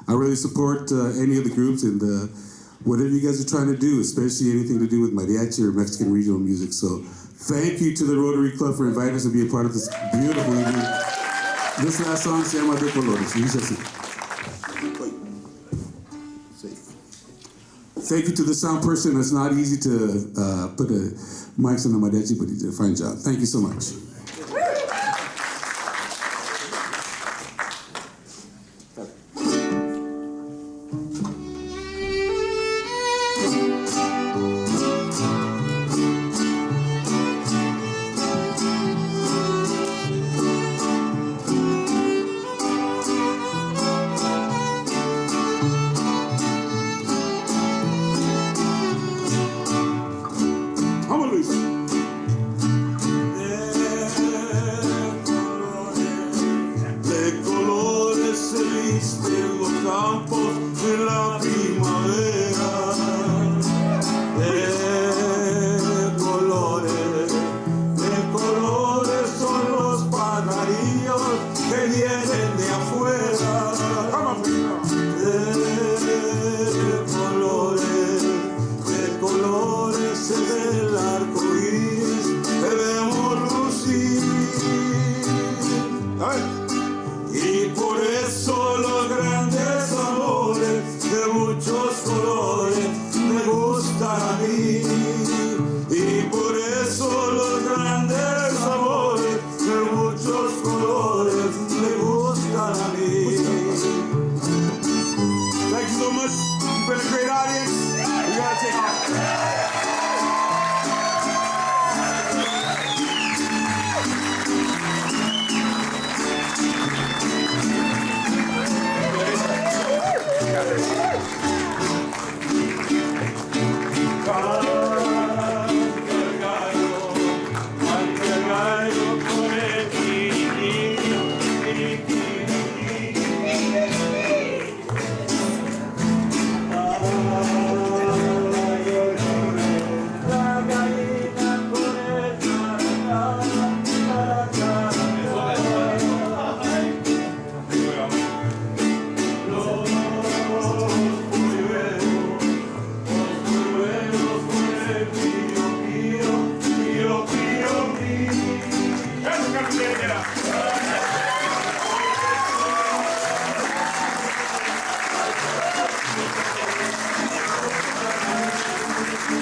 I really support any of the groups and whatever you guys are trying to do, especially anything to do with mariachi or Mexican regional music. So thank you to the Rotary Club for inviting us to be a part of this beautiful evening. This last song se llama De Colores. Y dice así. Thank you to the sound person. It's not easy to put a mics on the mariachi, but he did a fine job. Thank you so much.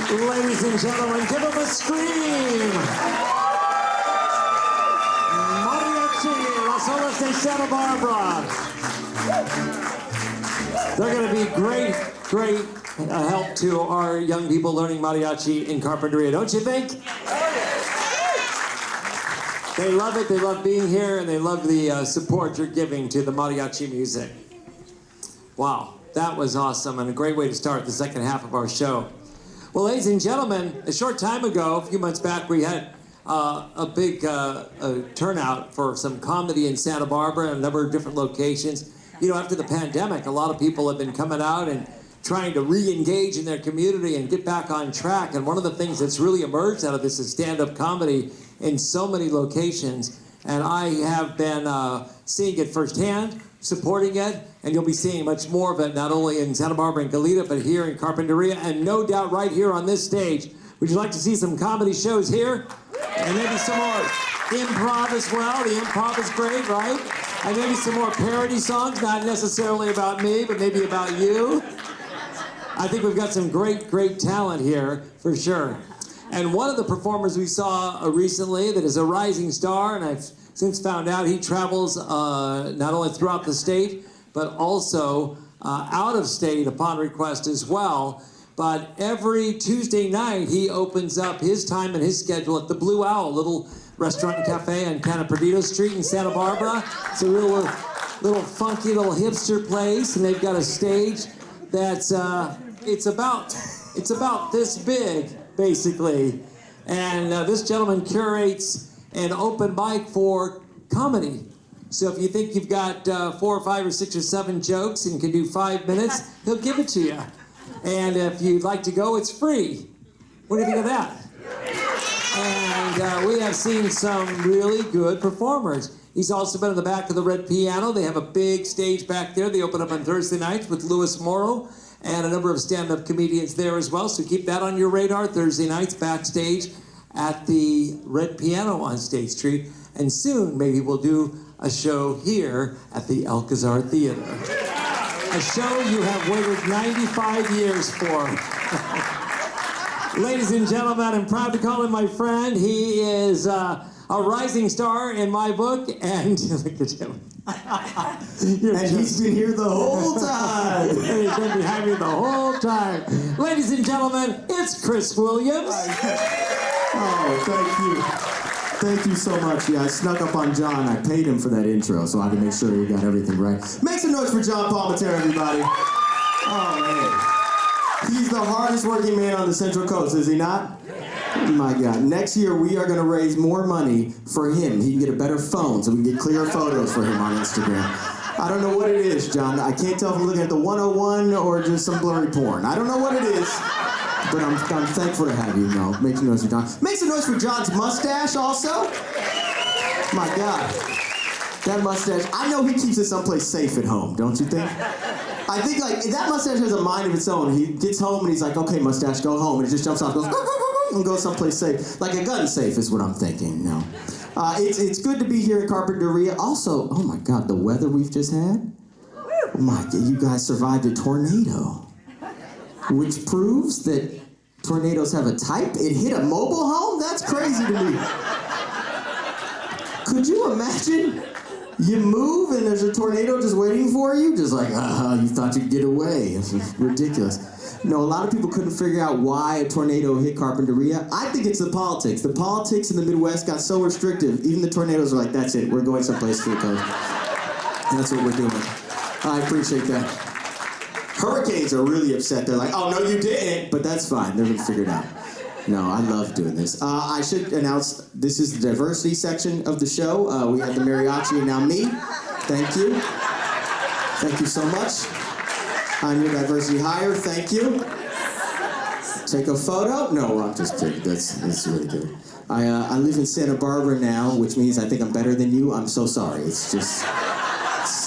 Ladies and gentlemen, give them a scream! Mariachi, Las Olas de Santa Barbara. They're going to be great help to our young people learning mariachi in Carpinteria, don't you think? They love it, they love being here, and they love the support you're giving to the mariachi music. Wow, that was awesome and a great way to start the second half of our show. Well, ladies and gentlemen, a short time ago, a few months back, we had a big turnout for some comedy in Santa Barbara and a number of different locations. You know, after the pandemic, a lot of people have been coming out and trying to re-engage in their community and get back on track. And one of the things that's really emerged out of this is stand-up comedy in so many locations. And I have been seeing it firsthand, supporting it, and you'll be seeing much more of it, not only in Santa Barbara and Goleta, but here in Carpinteria, and no doubt right here on this stage. Would you like to see some comedy shows here? And maybe some more improv as well. The improv is great, right? And maybe some more parody songs, not necessarily about me, but maybe about you. I think we've got some great talent here, for sure. And one of the performers we saw recently that is a rising star, and I've since found out he travels not only throughout the state, but also out of state upon request as well. But every Tuesday night, he opens up his time and his schedule at the Blue Owl, little restaurant and cafe on Canna Perdido Street in Santa Barbara. It's a little funky little hipster place, and they've got a stage that's it's about this big, basically. And this gentleman curates an open mic for comedy. So if you think you've got 4 or 5 or 6 or 7 jokes and can do 5 minutes, he'll give it to you. And if you'd like to go, it's free. What do you think of that? And we have seen some really good performers. He's also been in the back of the Red Piano. They have a big stage back there. They open up on Thursday nights with Louis Morrow and a number of stand-up comedians there as well. So keep that on your radar. Thursday nights backstage at the Red Piano on State Street. And soon, maybe we'll do a show here at the Alcazar Theater. A show you have waited 95 years for. Ladies and gentlemen, I'm proud to call him my friend. He is a rising star in my book, and look at him. And he's been here the whole time. He's been behind me the whole time. Ladies and gentlemen, it's Chris Williams. Oh, thank you. Thank you so much. Yeah, I snuck up on John. I paid him for that intro, so I had to make sure he got everything right. Make some noise for John Palminteri, everybody. Oh, man. He's the hardest working man on the Central Coast, is he not? Oh, my God. Next year, we are going to raise more money for him. He can get a better phone so we can get clearer photos for him on Instagram. I don't know what it is, John. I can't tell if I'm looking at the 101 or just some blurry porn. I don't know what it is. But I'm thankful to have you, Make some noise for John. Make some noise for John's mustache also. My God. That mustache, I know he keeps it someplace safe at home, don't you think? I think, like, that mustache has a mind of its own. He gets home and he's like, okay, mustache, go home. And it just jumps off, goes, and goes someplace safe. Like a gun safe is what I'm thinking, it's good to be here in Carpinteria. Also, oh my God, the weather we've just had. Oh my God, you guys survived a tornado. Which proves that tornadoes have a type. It hit a mobile home? That's crazy to me. Could you imagine? You move and there's a tornado just waiting for you? Just like, you thought you'd get away. It's ridiculous. No, a lot of people couldn't figure out why a tornado hit Carpinteria. I think it's the politics. The politics in the Midwest got so restrictive, even the tornadoes are like, that's it, we're going someplace to the coast. That's what we're doing. I appreciate that. Hurricanes are really upset. They're like, oh, no, you didn't. But that's fine. They're going to figure it out. No, I love doing this. I should announce this is the diversity section of the show. We have the mariachi and now me. Thank you. Thank you so much. I'm your diversity hire. Thank you. Take a photo? No, I'm just kidding. That's really good. I live in Santa Barbara now, which means I think I'm better than you. I'm so sorry. It's just,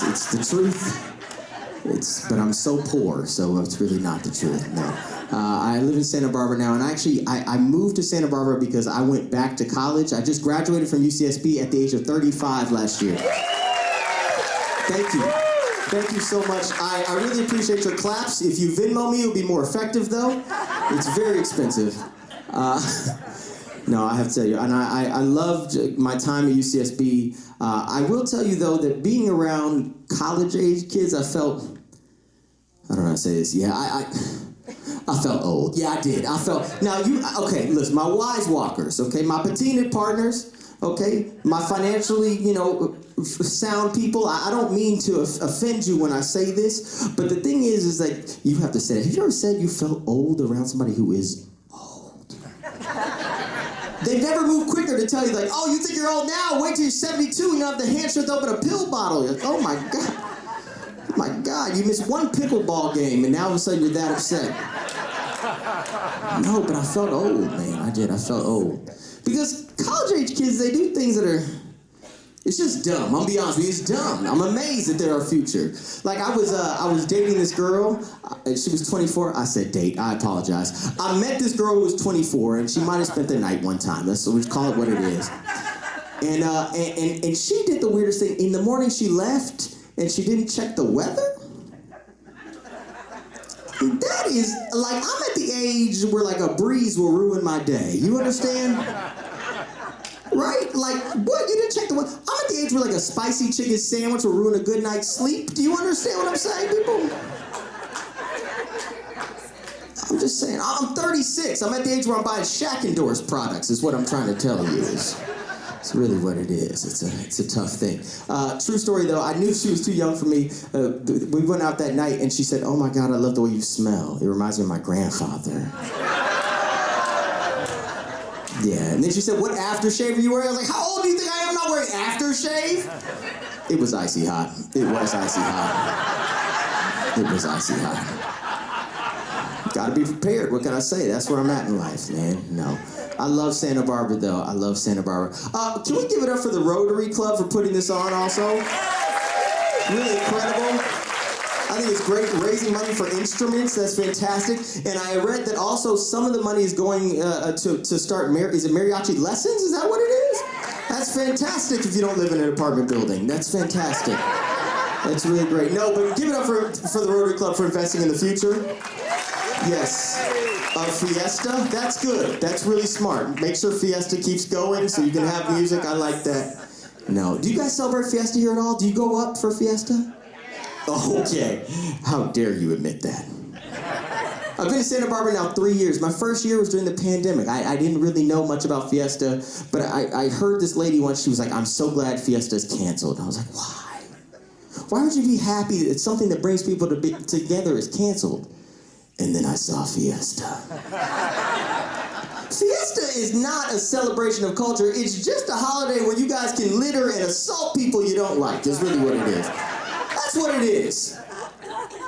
it's the truth. But I'm so poor, so it's really not the truth. No, I live in Santa Barbara now, and I moved to Santa Barbara because I went back to college. I just graduated from UCSB at the age of 35 last year. Thank you. Thank you so much. I really appreciate your claps. If you Venmo me, it'll be more effective, though. It's very expensive. No, I have to tell you, and I loved my time at UCSB. I will tell you, though, that being around college-age kids, I felt, I don't know how to say this, yeah, I felt old. Yeah, I did. I felt, okay, listen, my wise walkers, okay, my patina'd partners, okay, my financially, sound people, I don't mean to offend you when I say this, but the thing is that you have to say it. Have you ever said you felt old around somebody who is old? They've never moved quicker to tell you, like, oh, you think you're old now? Wait till you're 72 and you have the hand strength to open a pill bottle. You're like, oh my God. Oh my God, you missed one pickleball game and now all of a sudden you're that upset. No, but I felt old, man. I did. I felt old. Because college-age kids, they do things that are, it's just dumb. I'm gonna be honest with you, it's dumb. I'm amazed that they're our future. Like I was dating this girl. She was 24. I said date. I apologize. I met this girl who was 24, and she might have spent the night one time. So we call it what it is. And she did the weirdest thing. In the morning, she left, and she didn't check the weather. That is like I'm at the age where like a breeze will ruin my day. You understand? Right? Like, what? You didn't check the weather? I'm at the age where like a spicy chicken sandwich will ruin a good night's sleep. Do you understand what I'm saying, people? I'm just saying. I'm 36. I'm at the age where I'm buying Shaq endorsed products is what I'm trying to tell you. It's really what it is. It's a tough thing. True story, though. I knew she was too young for me. We went out that night, and she said, oh, my God, I love the way you smell. It reminds me of my grandfather. Yeah, and then she said, what aftershave are you wearing? I was like, how old do you think I am not wearing aftershave? It was icy hot. It was icy hot. It was icy hot. Gotta be prepared. What can I say? That's where I'm at in life, man. No. I love Santa Barbara, though. I love Santa Barbara. Can we give it up for the Rotary Club for putting this on also? Really incredible. I think it's great, raising money for instruments. That's fantastic. And I read that also some of the money is going to start, is it mariachi lessons? Is that what it is? That's fantastic if you don't live in an apartment building. That's fantastic. That's really great. No, but give it up for the Rotary Club for investing in the future. Yes. Fiesta, that's good. That's really smart. Make sure Fiesta keeps going so you can have music. I like that. No. Do you guys celebrate Fiesta here at all? Do you go up for Fiesta? Okay. How dare you admit that? I've been in Santa Barbara now 3 years. My first year was during the pandemic. I didn't really know much about Fiesta, but I heard this lady once, she was like, I'm so glad Fiesta's canceled. And I was like, why? Why would you be happy that something that brings people together is canceled? And then I saw Fiesta. Fiesta is not a celebration of culture. It's just a holiday where you guys can litter and assault people you don't like. That's really what it is. That's what it is.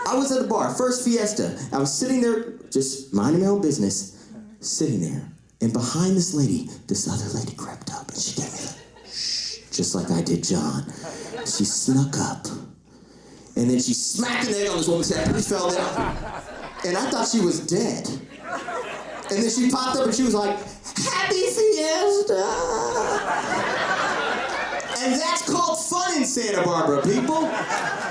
I was at the bar, first Fiesta. I was sitting there, just minding my own business, sitting there. And behind this lady, this other lady crept up and she gave me a shh, just like I did John. She snuck up. And then she smacked an egg on this woman's head and he fell down. And I thought she was dead. And then she popped up and she was like, Happy Fiesta! And that's called fun in Santa Barbara, people.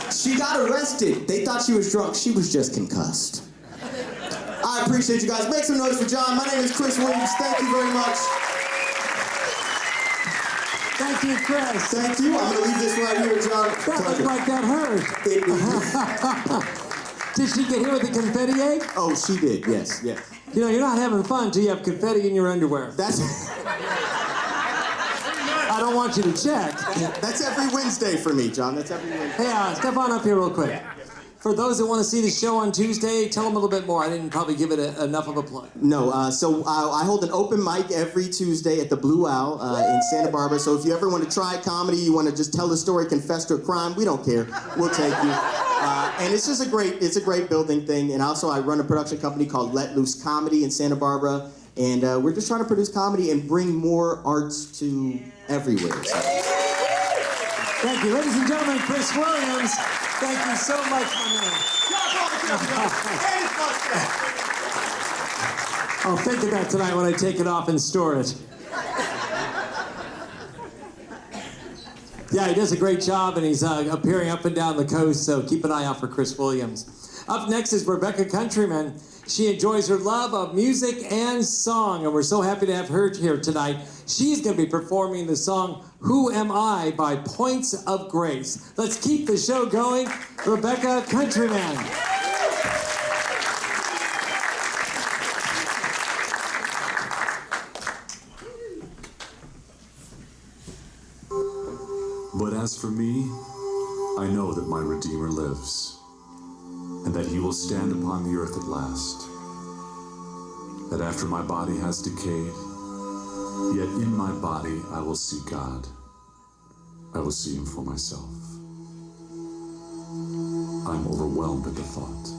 She got arrested. They thought she was drunk. She was just concussed. I appreciate you guys. Make some noise for John. My name is Chris Williams. Thank you very much. Thank you, Chris. Thank you. I'm going to leave this right here, John. That looked like that hurt. Did she get hit with a confetti egg? Oh, she did. Yes, yes. You know, you're not having fun until you have confetti in your underwear. That's... I don't want you to check. That's every Wednesday for me, John. That's every Wednesday. Hey, step on up here real quick. For those that want to see the show on Tuesday, tell them a little bit more. I didn't probably give it enough of a plug. No, so I hold an open mic every Tuesday at the Blue Owl in Santa Barbara. So if you ever want to try comedy, you want to just tell a story, confess to a crime, we don't care. We'll take you. And it's just a great building thing. And also I run a production company called Let Loose Comedy in Santa Barbara. And we're just trying to produce comedy and bring more arts to everywhere. So. Thank you. Ladies and gentlemen, Chris Williams. Thank you so much, my man. I'll think of that tonight when I take it off and store it. Yeah, he does a great job, and he's appearing up and down the coast, so keep an eye out for Chris Williams. Up next is Rebecca Countryman. She enjoys her love of music and song, and we're so happy to have her here tonight. She's going to be performing the song Who Am I by Points of Grace. Let's keep the show going. Rebecca Countryman. But as for me, I know that my Redeemer lives, and that he will stand upon the earth at last. That after my body has decayed, yet in my body I will see God. I will see him for myself. I'm overwhelmed at the thought.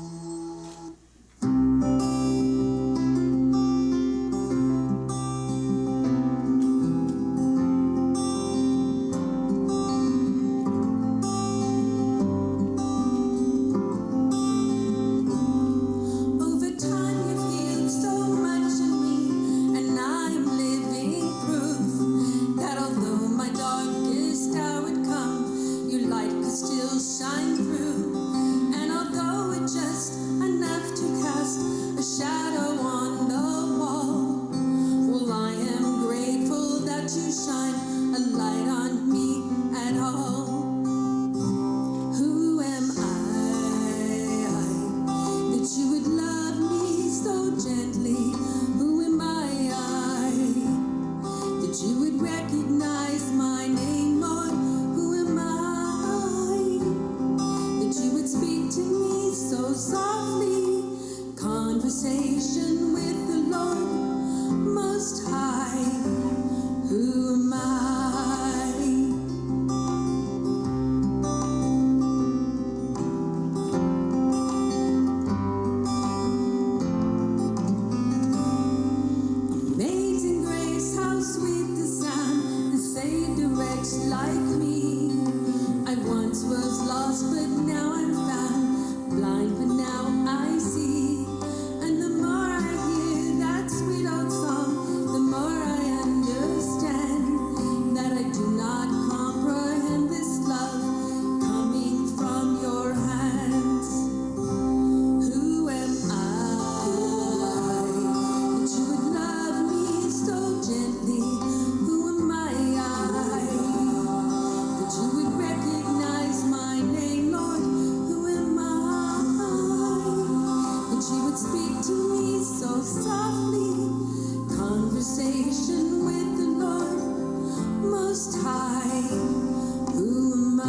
Amazing grace. like me. I once was lost, but now I'm found. Blind, but now I see. And the more I hear that sweet old song, the more I understand that I do not comprehend this love coming from your hands. Who am I that you would love me so gently? Who am I that you would recognize my name, Lord? Who am I that you would speak to me so softly? Conversation with the Lord Most High. Who am I?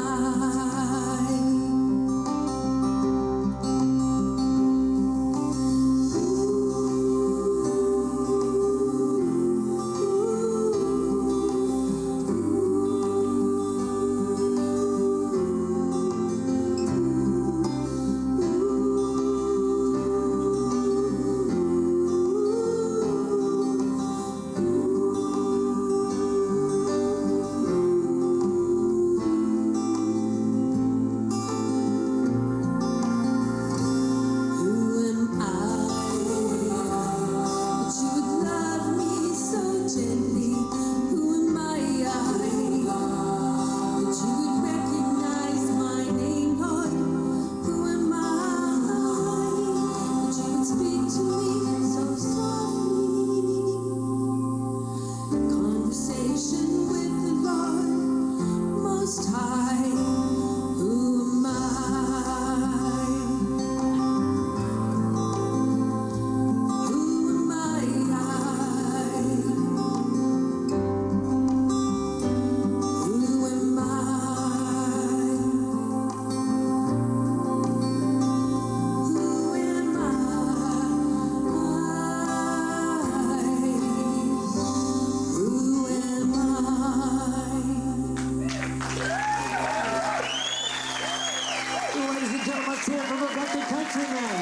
Ladies and gentlemen, let's hear it for Rebecca Countryman.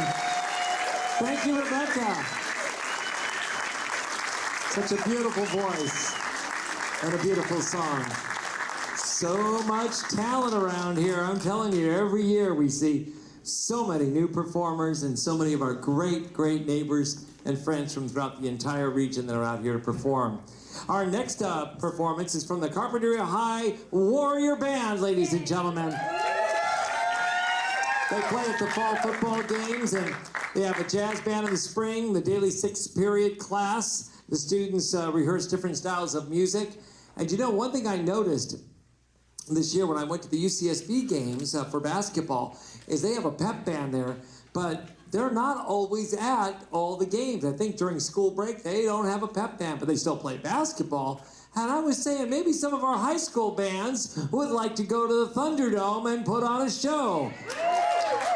Thank you, Rebecca. Such a beautiful voice and a beautiful song. So much talent around here. I'm telling you, every year we see so many new performers and so many of our great, great neighbors and friends from throughout the entire region that are out here to perform. Our next performance is from the Carpinteria High Warrior Band, ladies and gentlemen. They play at the fall football games, and they have a jazz band in the spring, the daily 6th period class. The students rehearse different styles of music. And you know, one thing I noticed this year when I went to the UCSB games for basketball is they have a pep band there, but they're not always at all the games. I think during school break, they don't have a pep band, but they still play basketball. And I was saying maybe some of our high school bands would like to go to the Thunderdome and put on a show.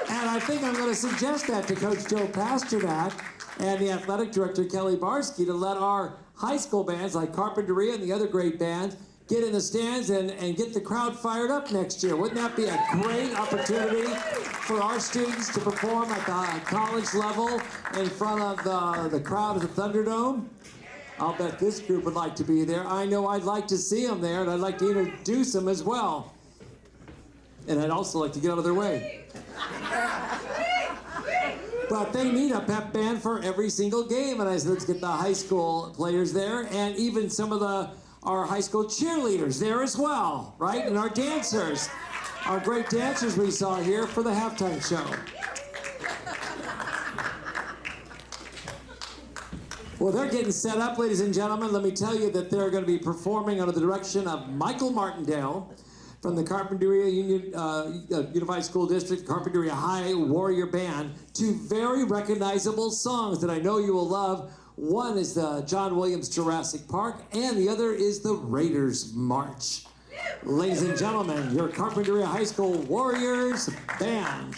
And I think I'm going to suggest that to Coach Joe Pasternak and the athletic director, Kelly Barsky, to let our high school bands like Carpinteria and the other great bands get in the stands and get the crowd fired up next year. Wouldn't that be a great opportunity for our students to perform at the college level in front of the crowd at the Thunderdome? I'll bet this group would like to be there. I know I'd like to see them there, and I'd like to introduce them as well. And I'd also like to get out of their way. But they need a pep band for every single game, and I said, let's get the high school players there, and even some of our high school cheerleaders there as well, right? And our dancers, our great dancers we saw here for the halftime show. Well, they're getting set up, ladies and gentlemen. Let me tell you that they're going to be performing under the direction of Michael Martindale from the Carpinteria Unified School District, Carpinteria High Warrior Band, two very recognizable songs that I know you will love. One is the John Williams Jurassic Park, and the other is the Raiders March. Ladies and gentlemen, your Carpinteria High School Warriors Band.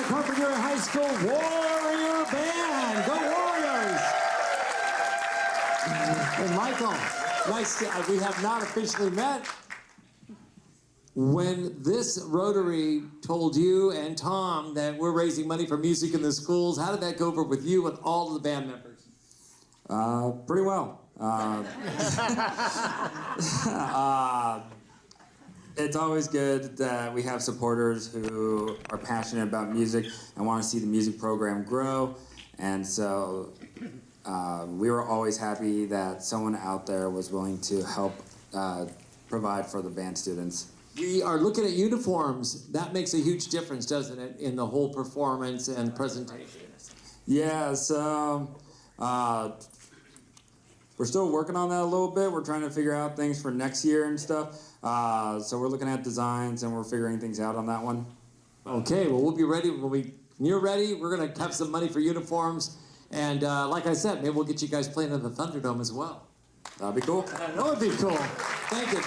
Carpenter High School Warrior Band. Go Warriors! And Michael, nice to, we have not officially met. When this Rotary told you and Tom that we're raising money for music in the schools, how did that go over with you and all of the band members? Pretty well. It's always good that we have supporters who are passionate about music and want to see the music program grow. And so we were always happy that someone out there was willing to help provide for the band students. We are looking at uniforms. That makes a huge difference, doesn't it, in the whole performance and presentation? Yeah, so we're still working on that a little bit. We're trying to figure out things for next year and stuff. So we're looking at designs and we're figuring things out on that one. Okay, well, we'll be ready. When you're ready, we're going to have some money for uniforms. And like I said, maybe we'll get you guys playing in the Thunderdome as well. That'd be cool. That would be cool. Thank you.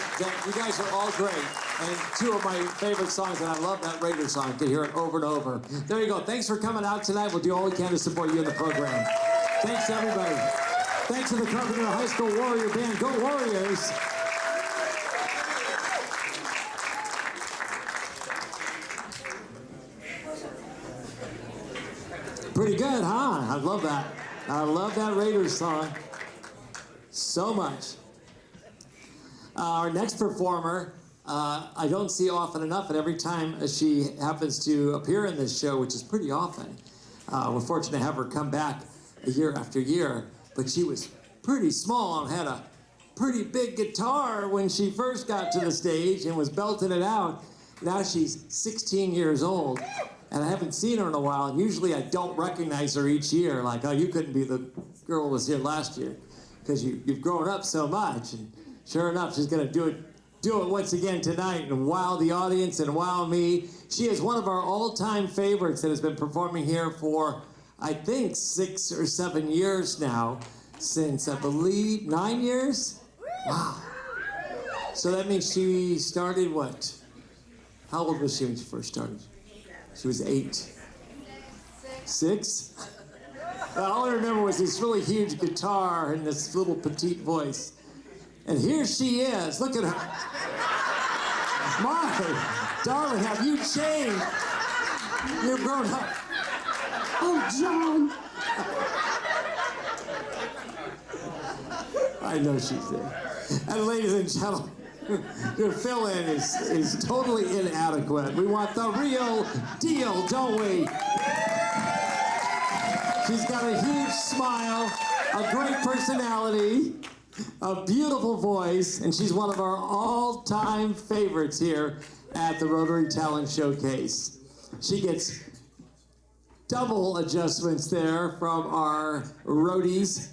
You guys are all great. And two of my favorite songs, and I love that Raider song. You can hear it over and over. There you go. Thanks for coming out tonight. We'll do all we can to support you in the program. Thanks to everybody. Thanks to the Carpenter High School Warrior Band. Go Warriors! Pretty good, huh? I love that. I love that Raiders song so much. Our next performer, I don't see often enough, and every time she happens to appear in this show, which is pretty often, we're fortunate to have her come back year after year, but she was pretty small and had a pretty big guitar when she first got to the stage and was belting it out. Now she's 16 years old, and I haven't seen her in a while, and usually I don't recognize her each year, like, oh, you couldn't be the girl who was here last year, because you've grown up so much. And sure enough, she's going to do it once again tonight and wow the audience and wow me. She is one of our all-time favorites that has been performing here for, I think, 6 or 7 years now, since, I believe, 9 years? Wow. So that means she started what? How old was she when she first started? She was 8. 6? All I remember was this really huge guitar and this little petite voice. And here she is. Look at her. My darling, have you changed? You've grown up. Oh, John. I know she's there. And ladies and gentlemen, your fill-in is totally inadequate. We want the real deal, don't we? She's got a huge smile, a great personality, a beautiful voice, and she's one of our all-time favorites here at the Rotary Talent Showcase. She gets double adjustments there from our roadies.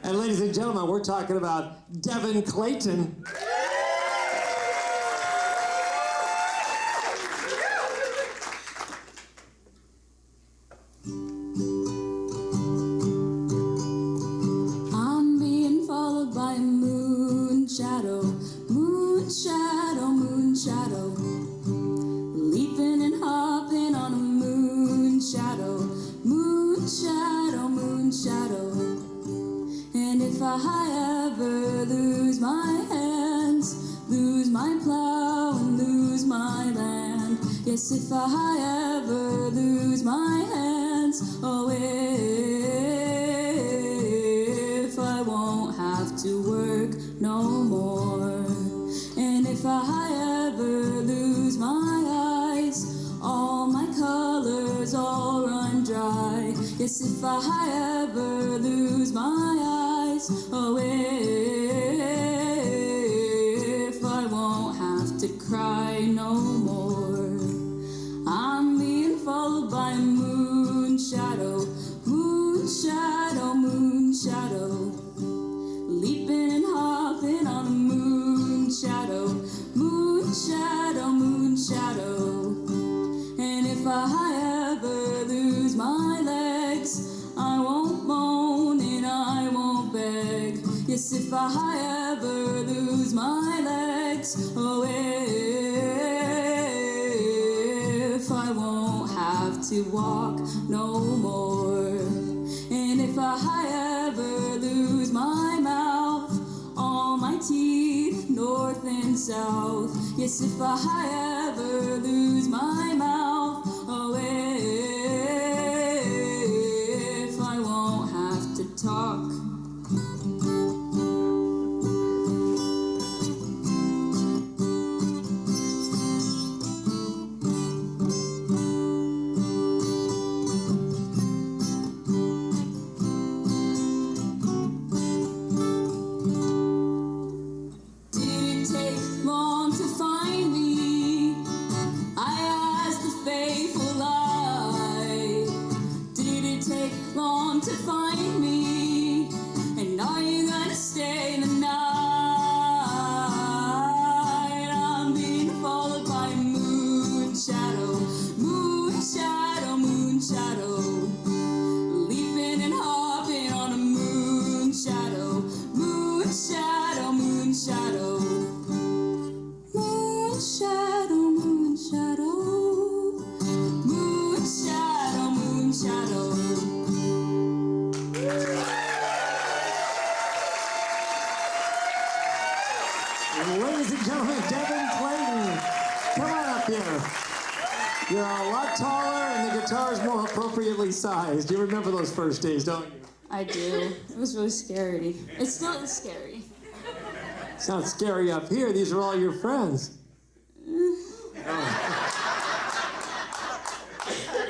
And ladies and gentlemen, we're talking about Devin Clayton. I'm being followed by a moon shadow, moon shadow, moon shadow. Leaping and hopping on a moon shadow, moon shadow, moon shadow. And if I ever lose my hands, lose my plow and lose my land, yes, if I ever lose my hands, oh, if I won't have to work no more, and if I ever lose my eyes, all my colors all run dry, yes, if I ever lose my eyes, oh, if I won't have to cry no more. I'm being followed by a moon shadow, moon shadow, moon shadow. Leaping and hopping on a moon shadow, moon shadow, moon shadow. And if I ever lose my legs, I won't moan and I won't beg. Yes, if I ever lose my legs, oh, if I won't to walk no more. And if I ever lose my mouth, all my teeth, north and south. Yes, if I ever lose my mouth, oh, if I won't have to talk. To find me, and are you gonna stay the night? I'm being followed by a moon shadow, moon shadow, moon shadow, leaping and hopping on a moon shadow, moon shadow, moon shadow, moon shadow, moon shadow, moon shadow, moon shadow. Ladies and gentlemen, Devin Clayton, come on up here. You're a lot taller and the guitar is more appropriately sized. You remember those first days, don't you? I do. It was really scary. It still is scary. It's not scary up here. These are all your friends.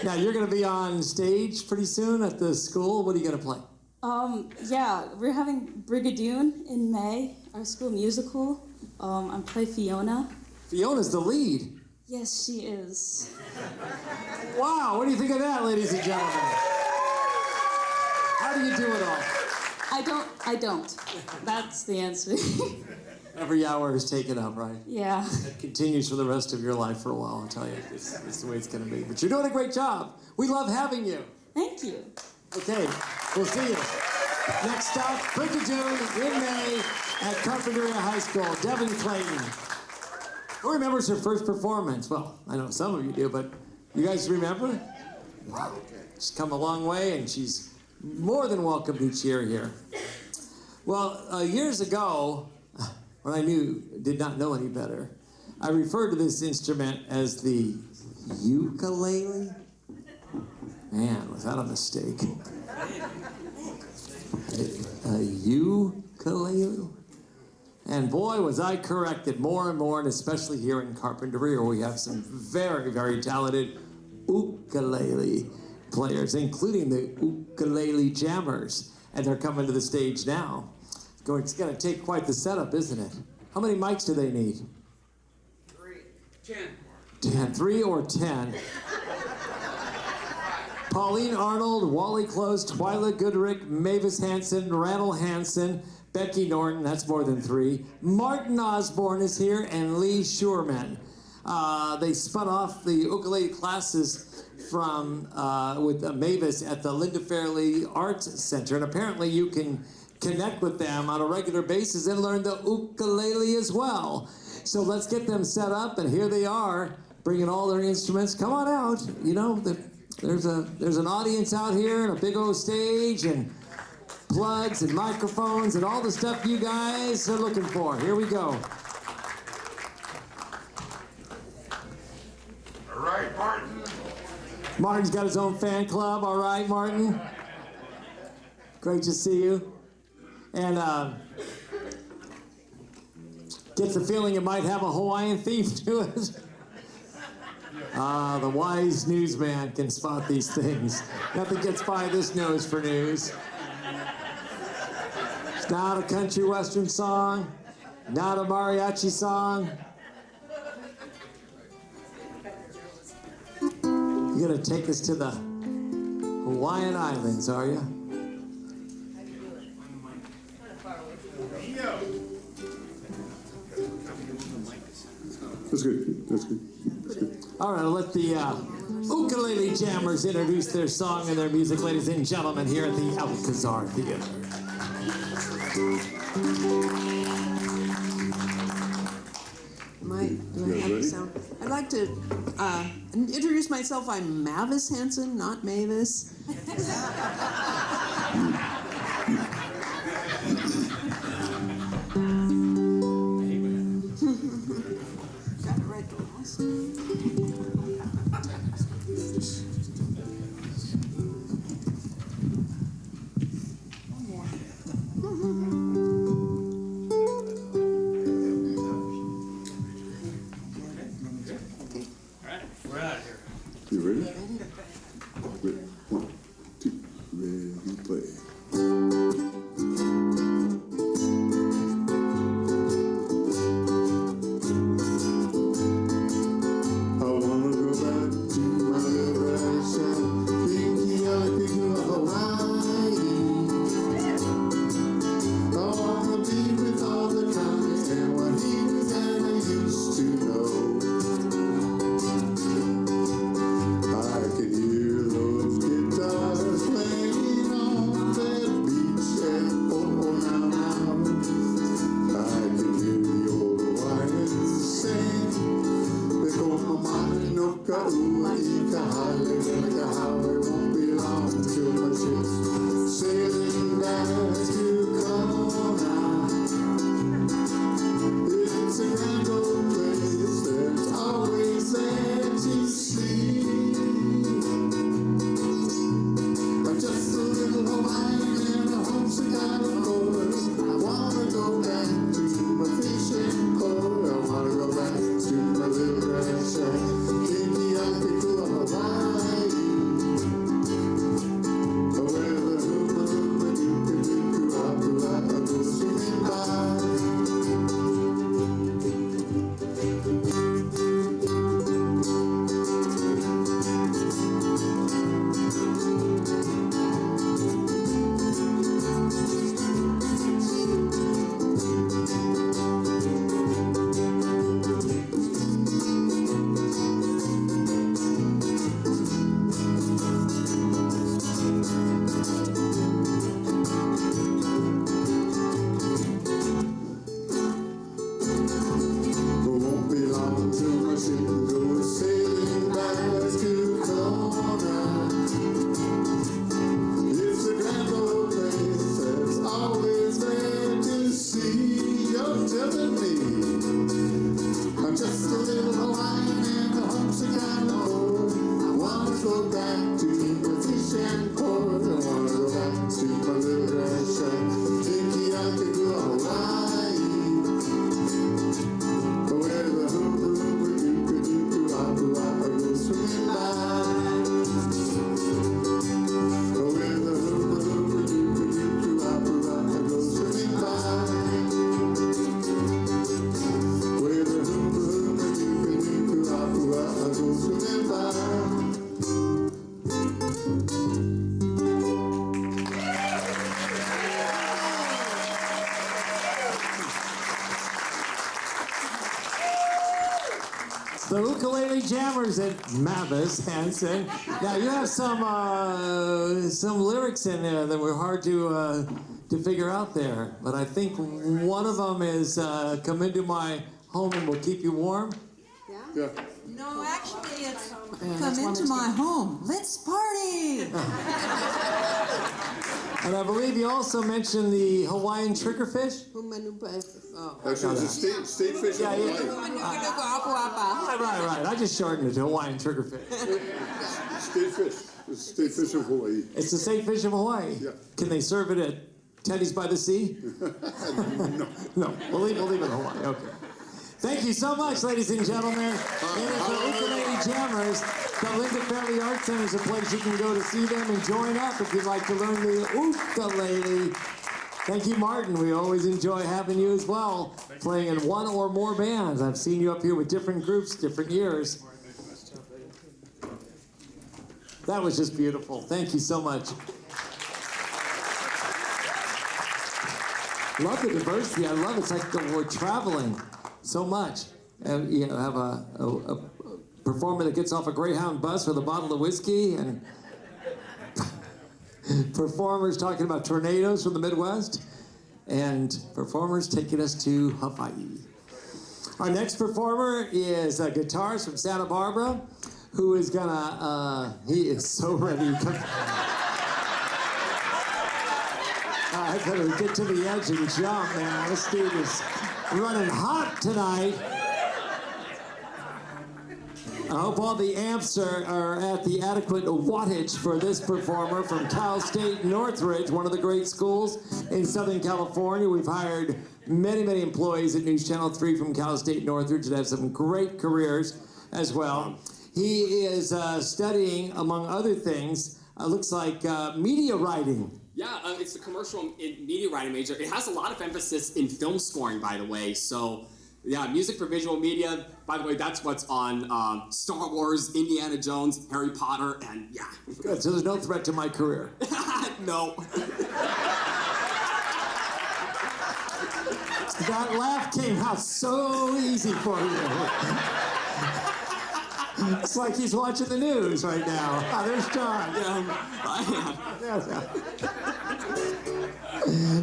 Now, you're going to be on stage pretty soon at the school. What are you going to play? Yeah, we're having Brigadoon in May, our school musical. I play Fiona. Fiona's the lead. Yes, she is. Wow, what do you think of that, ladies and gentlemen? How do you do it all? I don't. That's the answer. Every hour is taken up, right? Yeah. It continues for the rest of your life for a while, I'll tell you. It's the way it's going to be. But you're doing a great job. We love having you. Thank you. Okay, we'll see you. Next stop, Brigadoon in May at Carpinteria High School. Devin Clayton. Who remembers her first performance? Well, I know some of you do, but you guys remember? Wow. She's come a long way, and she's more than welcome each year here. Well, years ago, when I did not know any better, I referred to this instrument as the ukulele. Man, was that a mistake? A ukulele? And boy, was I corrected more and more, and especially here in Carpinteria, where we have some very, very talented ukulele players, including the Ukulele Jammers. And they're coming to the stage now. It's going to take quite the setup, isn't it? How many mics do they need? 10. 3 or 10. Pauline Arnold, Wally Close, Twyla Goodrick, Mavis Hansen, Randall Hansen, Becky Norton, that's more than 3. Martin Osborne is here, and Lee Schurman. They spun off the ukulele classes from with Mavis at the Linda Fairley Arts Center, and apparently you can connect with them on a regular basis and learn the ukulele as well. So let's get them set up, and here they are, bringing all their instruments. Come on out. You know, there's an audience out here and a big old stage and plugs and microphones and all the stuff you guys are looking for. Here we go. All right, Martin. Martin's got his own fan club. All right, Martin. Great to see you. And gets the feeling it might have a Hawaiian theme to it. The wise newsman can spot these things. Nothing gets by this nose for news. It's not a country western song, not a mariachi song. You're gonna take us to the Hawaiian Islands, are you? That's good. That's good. That's good. All right, I'll let the Ukulele Jammers introduce their song and their music, ladies and gentlemen, here at the Alcazar Theater. Do I have the sound? I'd like like to introduce myself. I'm Mavis Hansen, not Mavis. Got it right, Dolores. We're out of here. You ready? Ready. 1, 2, ready, play. I wanna go back to my little red shack, thinking I could go to Hawaii. I wanna be with all the comics and what heroes that I used to know. I can hear those guitars playing on that beach at now now. I can hear the old Hawaiians sing. They call my mind no kaua I ka hale, like how it won't be long till my ship's sailing back to Kona. It's a grand old place, there's always there to see. I'm just a little Hawaiian and a homesick out of Florida. I wanna go back to my fishing port. I wanna go back to my little red shack, Kekiakekua, Hawaii. Where the huma huma duka duka apua go swimming by. It won't be long till my ship goes sailing back to Kona. It's a grand old place that's always there to see. You're telling me I'm just a little Hawaiian and a homesick kind of bored. I wanna go back to the fishing port. I wanna go back to my little red shack, Kekiakekua, Hawaii. Where the huma huma duka duka apua go swimming by. Where the huma huma duka duka apua go swimming by. Where the huma huma duka duka apua go swimming by. The Ukulele Jammers at Mavis Hansen. Now you have some lyrics in there that were hard to figure out there, but I think one of them is "Come into my home and we'll keep you warm." Yeah. No, actually, it's come into my home. Let's party. And I believe you also mentioned the Hawaiian triggerfish. Actually, it's a state fish Yeah, of yeah. Hawaii. Right. I just shortened it to Hawaiian triggerfish. State fish. It's a state fish of Hawaii. It's the state fish of Hawaii. Yeah. Can they serve it at Teddy's by the Sea? No. We'll leave it in Hawaii. Okay. Thank you so much, ladies and gentlemen. And it's the Ukulele Jammers. The Linda Fairley Art Center is a place you can go to see them and join up if you'd like to learn the ukulele. Thank you, Martin. We always enjoy having you as well, playing in one or more bands. I've seen you up here with different groups, different years. That was just beautiful. Thank you so much. Love the diversity. I love it. It's like we're traveling so much. And you know, have a performer that gets off a Greyhound bus with a bottle of whiskey, and performers talking about tornadoes from the Midwest, and performers taking us to Hawaii. Our next performer is a guitarist from Santa Barbara, who is gonna, he is so ready. I gotta get to the edge and jump, man. This dude is running hot tonight. I hope all the amps are at the adequate wattage for this performer from Cal State Northridge, one of the great schools in Southern California. We've hired many, many employees at News Channel 3 from Cal State Northridge that have some great careers as well. He is studying, among other things, looks like media writing. Yeah, it's a commercial in media writing major. It has a lot of emphasis in film scoring, by the way. So, yeah, music for visual media. By the way, that's what's on Star Wars, Indiana Jones, Harry Potter, and yeah. Good, so there's no threat to my career. No. That laugh came out so easy for you. It's like he's watching the news right now. Oh, there's John.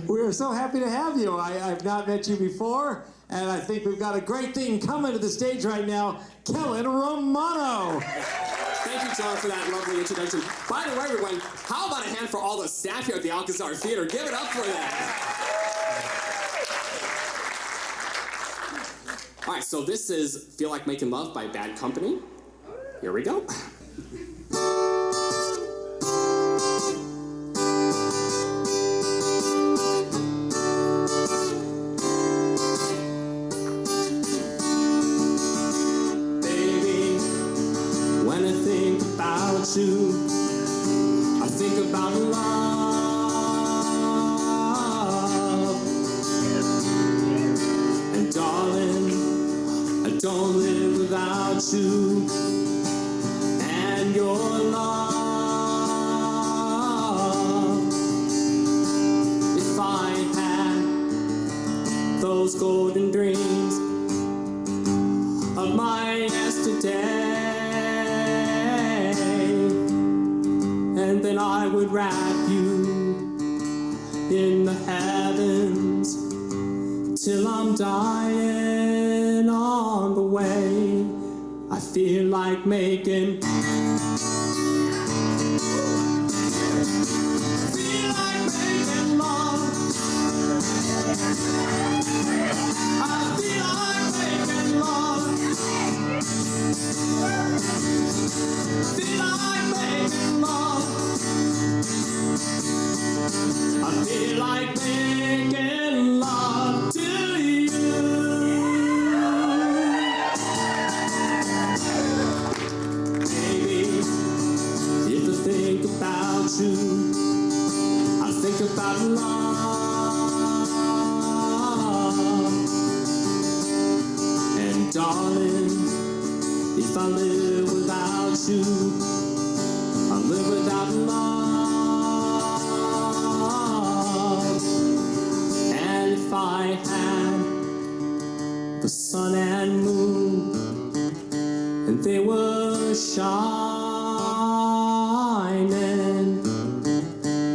We are so happy to have you. I've not met you before, and I think we've got a great thing coming to the stage right now. Kellen Romano. Thank you, John, for that lovely introduction. By the way, everyone, how about a hand for all the staff here at the Alcazar Theater? Give it up for them. All right, so this is Feel Like Making Love by Bad Company. Here we go. Baby, when I think about you, I think about love. And darling, I don't live without you and your love. If I had those golden dreams of mine yesterday, and then I would wrap you in the heavens till I'm dying on the way. I feel like making love. I feel like making love. Feel like making love. I feel like making love to you. Baby, if I think about you, I think about love. And darling, if I live without you, I live without love. And if I had the sun and moon, and they were shining,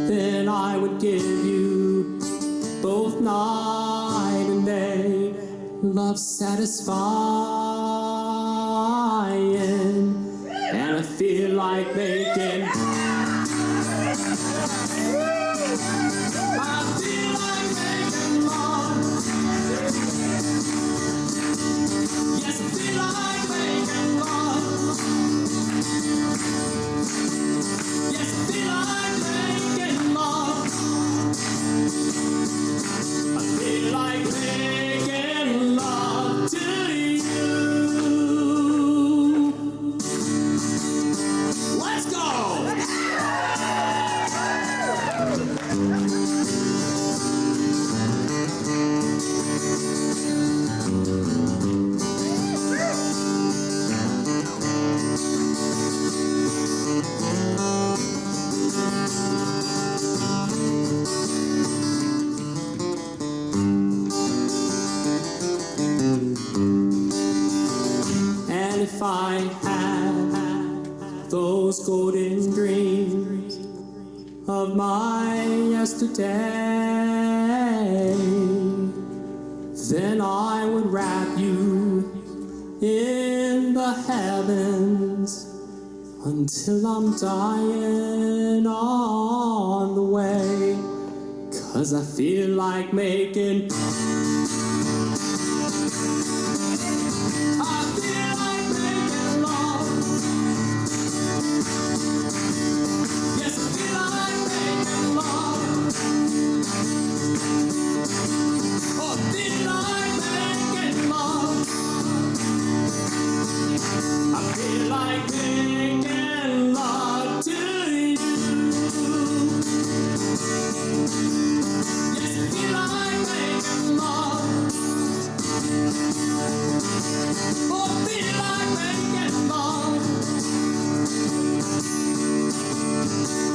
then I would give you both night and day love satisfying. And I feel like making love. Yes, I feel like making love. Yes, I feel like making love. I feel like making love to you. Let's go! And if I had those golden dreams of my yesterday, then I would wrap you islands until I'm dying on the way. 'Cause I feel like making. I feel like making love. Yes, I feel like making love. Oh, I feel like making love. I feel like making love to you. Yes, I feel like making love. Oh, I feel like making love.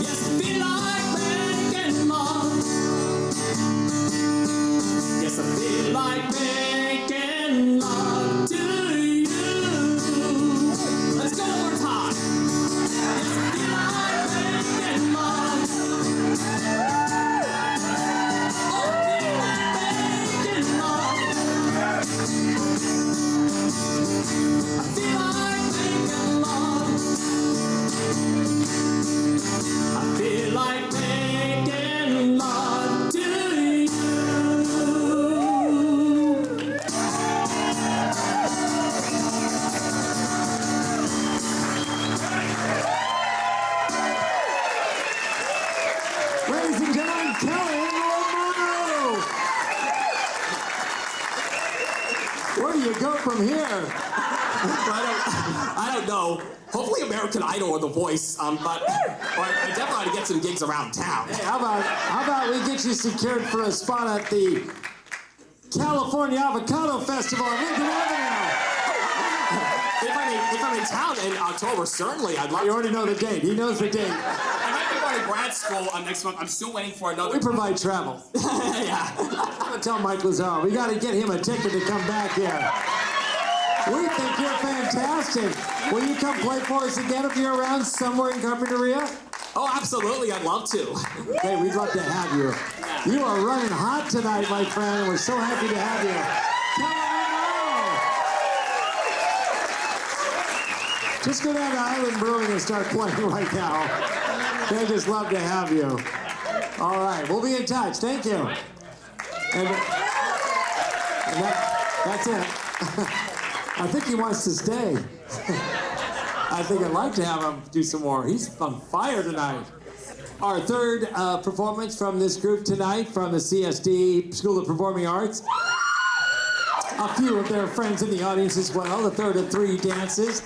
Yes, I feel like making love. Yes, I feel like making love to you. Let's go one more time. Yes, I feel like making love. Oh, I feel like making love. I feel like making love. I feel like making love to you. Ladies and gentlemen, Kelly Monroe. Where do you go from here? I don't know. Hopefully American Idol or The Voice, or I definitely ought to get some gigs around town. Hey, how about we get you secured for a spot at the California Avocado Festival on Lincoln Avenue? If I'm in town in October, certainly I'd love You already know the date. He knows the date. I might be going to grad school next month. I'm still waiting for another. We provide travel. Yeah. I'm gonna tell Mike Lazaro, we got to get him a ticket to come back here. We think you're fantastic. Will you come play for us again if you're around somewhere in Carpinteria? Oh, absolutely. I'd love to. Hey, we'd love to have you. You are running hot tonight, my friend, and we're so happy to have you. Just go down to Island Brewing and start playing right now. They just love to have you. All right, we'll be in touch. Thank you. And that's it. I think he wants to stay. I think I'd like to have him do some more. He's on fire tonight. Our third performance from this group tonight from the CSD School of Performing Arts. A few of their friends in the audience as well. The third of three dances.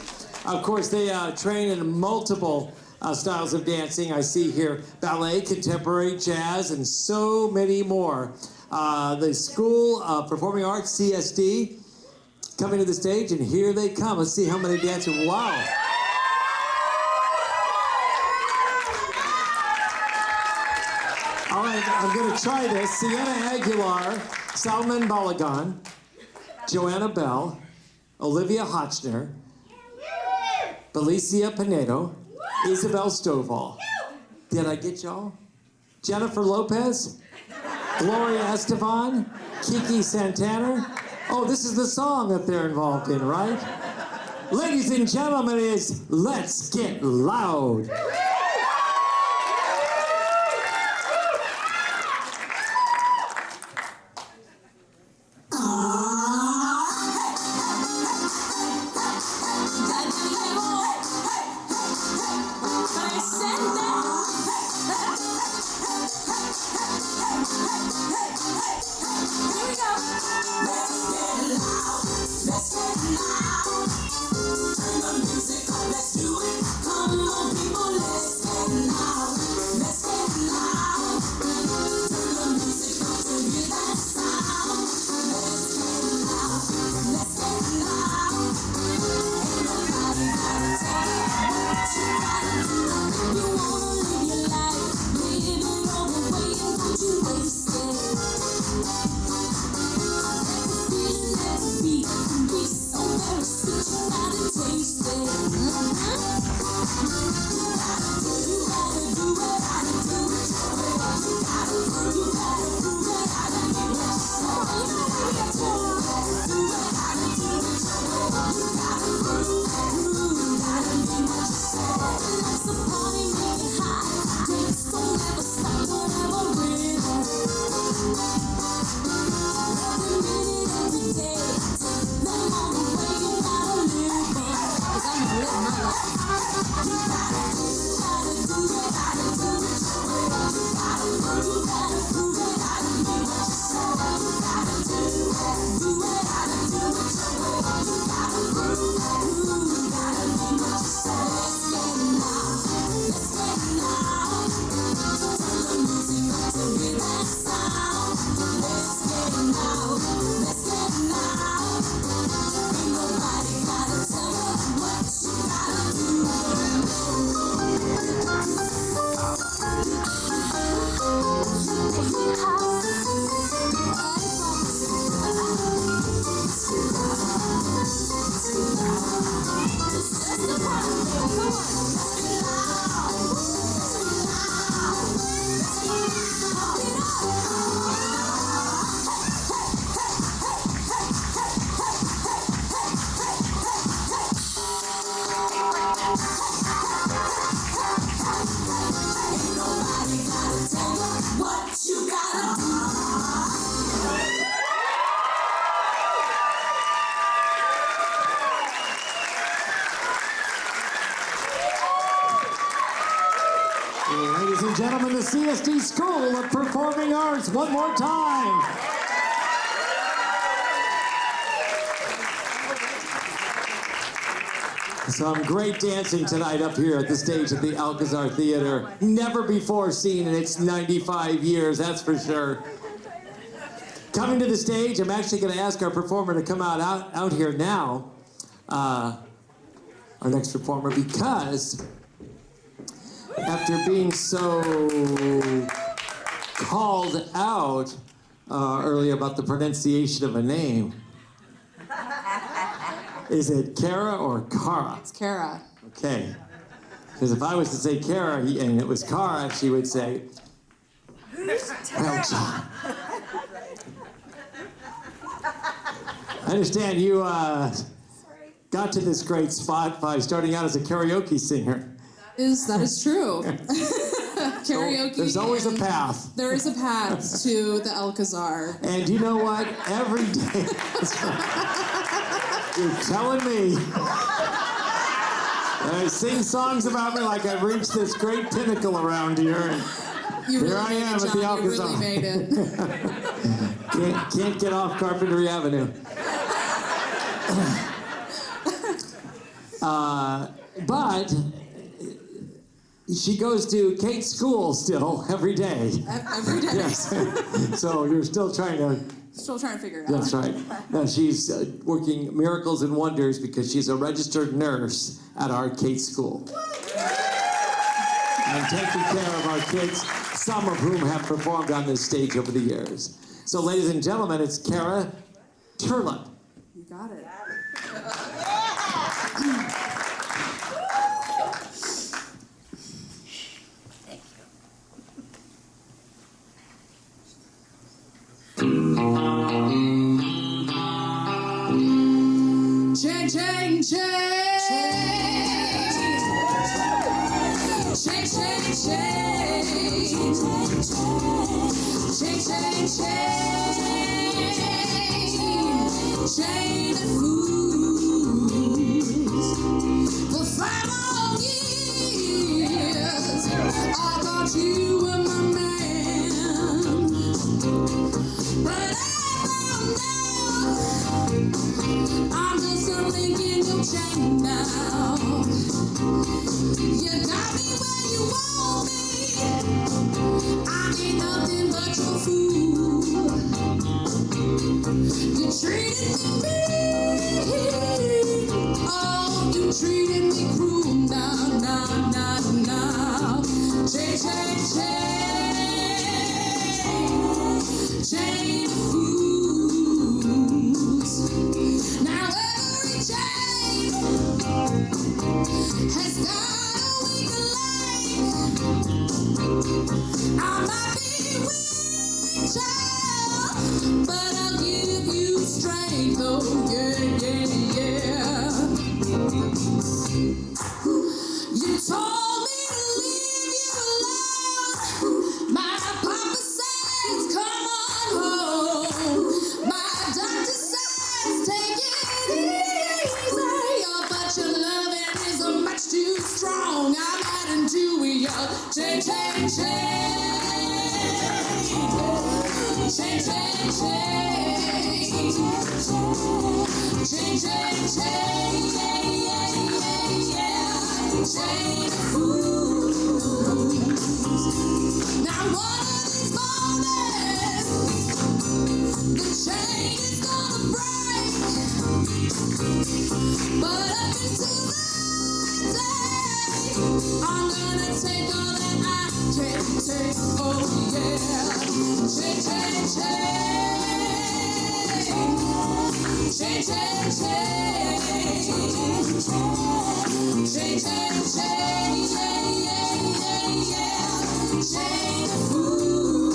Of course, they train in multiple styles of dancing. I see here ballet, contemporary, jazz, and so many more. The School of Performing Arts, CSD, coming to the stage, and here they come. Let's see how many dancers. Wow. All right, I'm going to try this. Sienna Aguilar, Salman Balagan, Joanna Bell, Olivia Hotchner, Felicia Pinedo, Isabel Stovall. Did I get y'all? Jennifer Lopez, Gloria Estefan, Kiki Santana. Oh, this is the song that they're involved in, right? Ladies and gentlemen, it's Let's Get Loud. gentlemen, the CSD School of Performing Arts, one more time. Some great dancing tonight up here at the stage at the Alcazar Theater. Never before seen in its 95 years, that's for sure. Coming to the stage, I'm actually going to ask our performer to come out here now, our next performer, because after being so called out earlier about the pronunciation of a name, is it Kara or Kara? It's Kara. Okay. Because if I was to say Kara and it was Kara, she would say, well, John. I understand you got to this great spot by starting out as a karaoke singer. That is true. Karaoke. There's always a path. There is a path to the Alcazar. And you know what? Every day. You're telling me. I sing songs about me like I've reached this great pinnacle around here. And You here really I made am it, at the John. You Alcazar. really made it. Can't get off Carpentry Avenue. But she goes to Kate's school still every day. Every day. Yes. So you're still trying to. Still trying to figure it out. That's right. Now she's working miracles and wonders because she's a registered nurse at our Kate school. And taking care of our kids, some of whom have performed on this stage over the years. So ladies and gentlemen, it's Kara Turlett. You got it. Change, change, change. Change, change, change. Change, change, change. Chain of fools. For 5 more years, I thought you were my man. But I'm just a link in your chain now. You got me where you want me. I ain't nothing but your fool. You treated me mean. Oh, you treated me cruel. Now, now, now, now. Change, change, change. Chain of fools. Now every chain has got a weak link. I might be weak, child, but I'll give you strength. Oh yeah, yeah, yeah. You told me to leave you alone. My papa says, come on home. My doctor says, take it easy. Oh, but your loving is much too strong. I'm adding to your change, change, change. Change, change, change. Change, change, change. Chain of fools. Now one of these mornings, the chain is gonna break. But up until that day, I'm gonna take all that I can take. Oh yeah. Change, change, change. Change, change, change. Change, change, change. Chain of fools.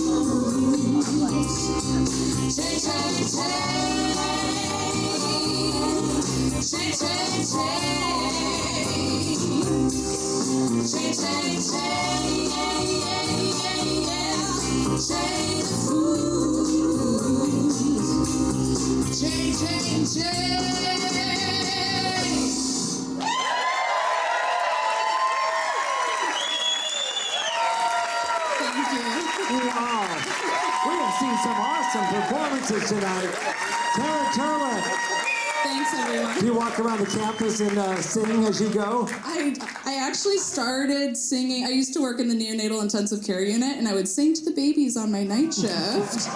Change, change, change. Change, change, change. Change, change, change. Chain of fools. Change, change, change. seen some awesome performances tonight. Tara Turlett. Thanks, everyone. Do you walk around the campus and sing as you go? I actually started singing. I used to work in the neonatal intensive care unit, and I would sing to the babies on my night shift.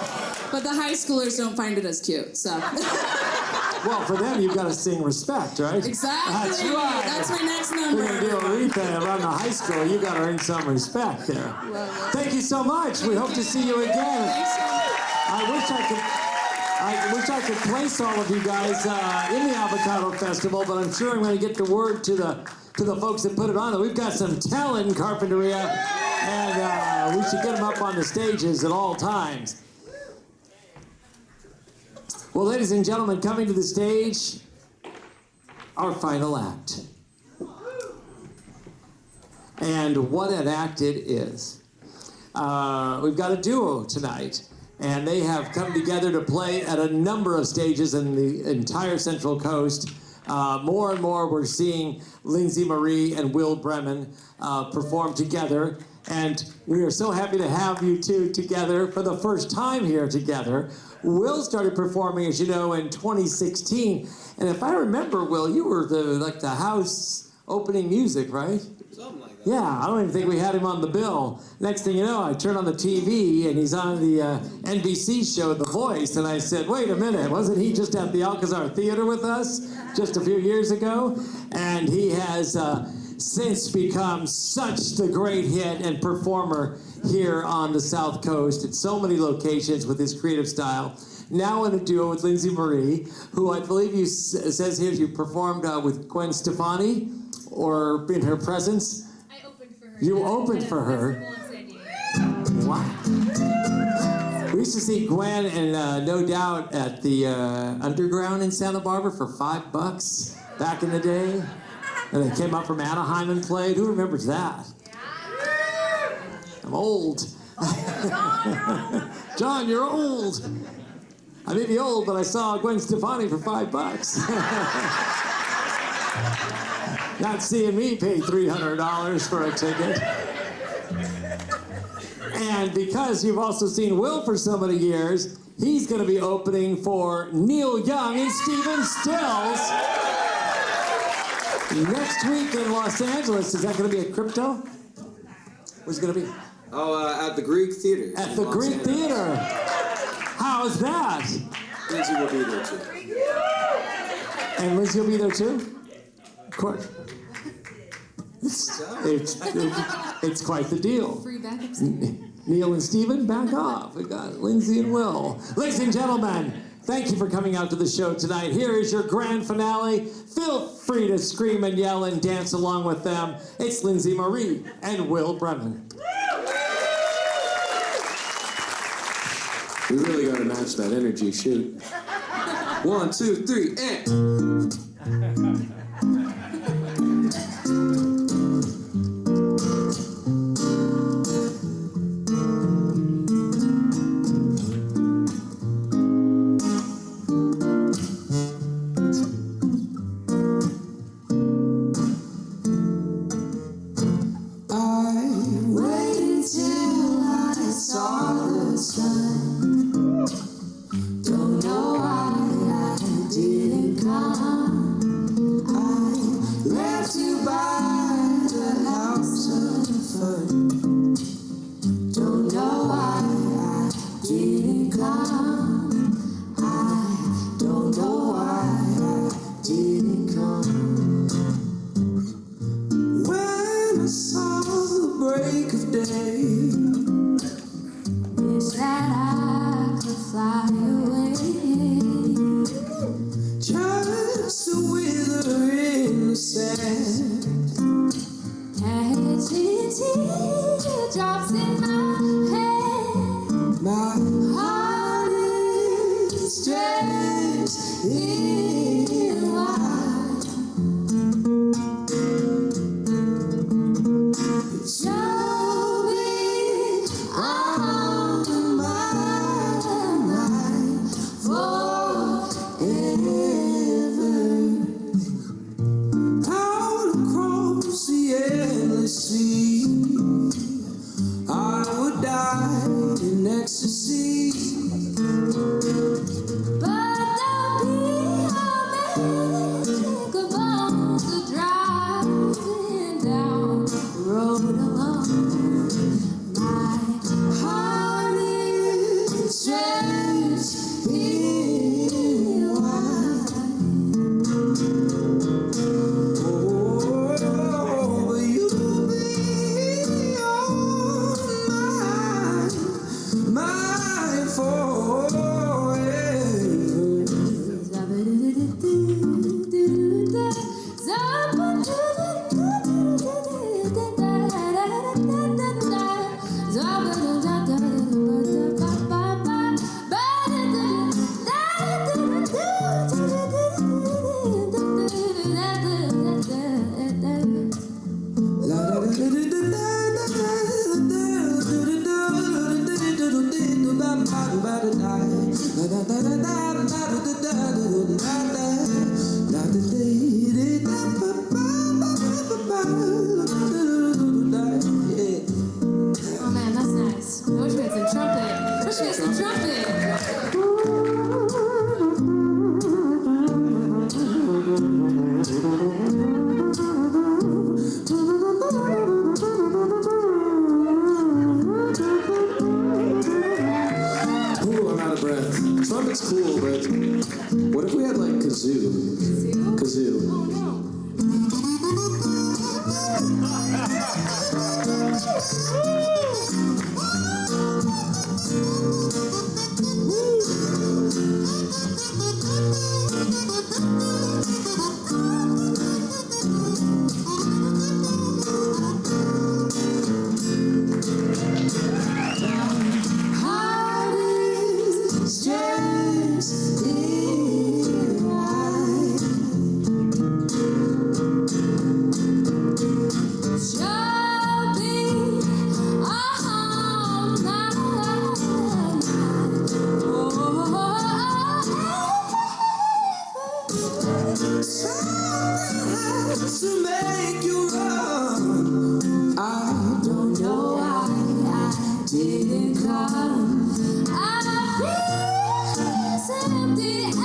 But the high schoolers don't find it as cute, so. Well, for them, you've got to sing respect, right? Exactly. That's right. That's my next number. We're going to do Aretha around the high school. You got to earn some respect there. Thank you so much. We hope to see you again. I wish I could place all of you guys in the Avocado Festival, but I'm sure I'm going to get the word to the folks that put it on. We've got some talent in Carpinteria, and we should get them up on the stages at all times. Well, ladies and gentlemen, coming to the stage, our final act. And what an act it is. We've got a duo tonight, and they have come together to play at a number of stages in the entire Central Coast. More and more we're seeing Lindsay Marie and Will Bremen perform together, and we are so happy to have you two together for the first time here together. Will started performing, as you know, in 2016, and if I remember, Will, you were the house opening music, right? Something like that. Yeah, I don't even think we had him on the bill. Next thing you know, I turn on the TV, and he's on the NBC show, The Voice, and I said, wait a minute, wasn't he just at the Alcazar Theater with us just a few years ago? And he has since become such the great hit and performer here on the South Coast at so many locations with his creative style. Now in a duo with Lindsay Marie, who I believe you says here you performed with Gwen Stefani, or in her presence. I opened for her. You opened for her. Wow. We used to see Gwen and No Doubt at the Underground in Santa Barbara for $5 back in the day. And they came up from Anaheim and played. Who remembers that? I'm old. John, you're old. I may be old, but I saw Gwen Stefani for $5. Not seeing me pay $300 for a ticket. And because you've also seen Will for so many years, he's going to be opening for Neil Young and Stephen Stills next week in Los Angeles. Is that going to be at Crypto? Where's it going to be? Oh, at the Greek Theater. At the Greek Theater. How's that? Lindsay will be there too. And Lindsay will be there too? Of course. It's quite the deal. Free backup. Neil and Stephen, back off. We got Lindsay and Will. Ladies and gentlemen, thank you for coming out to the show tonight. Here is your grand finale. Feel free to scream and yell and dance along with them. It's Lindsay Marie and Will Bremen. We really got to match that energy. Shoot. 1, 2, 3, and. Drops in my head. My heart is stretched in wide. Show me on my mind forever. Out across the endless sea, I would die in ecstasy. Oh man, that's nice. I wish we had some trumpet. I wish we had some trumpet. Ooh, I'm out of breath. Trumpet's cool, but what if we had like kazoo? Kazoo. Oh no. To make you run, I don't know why I didn't come. I feel empty as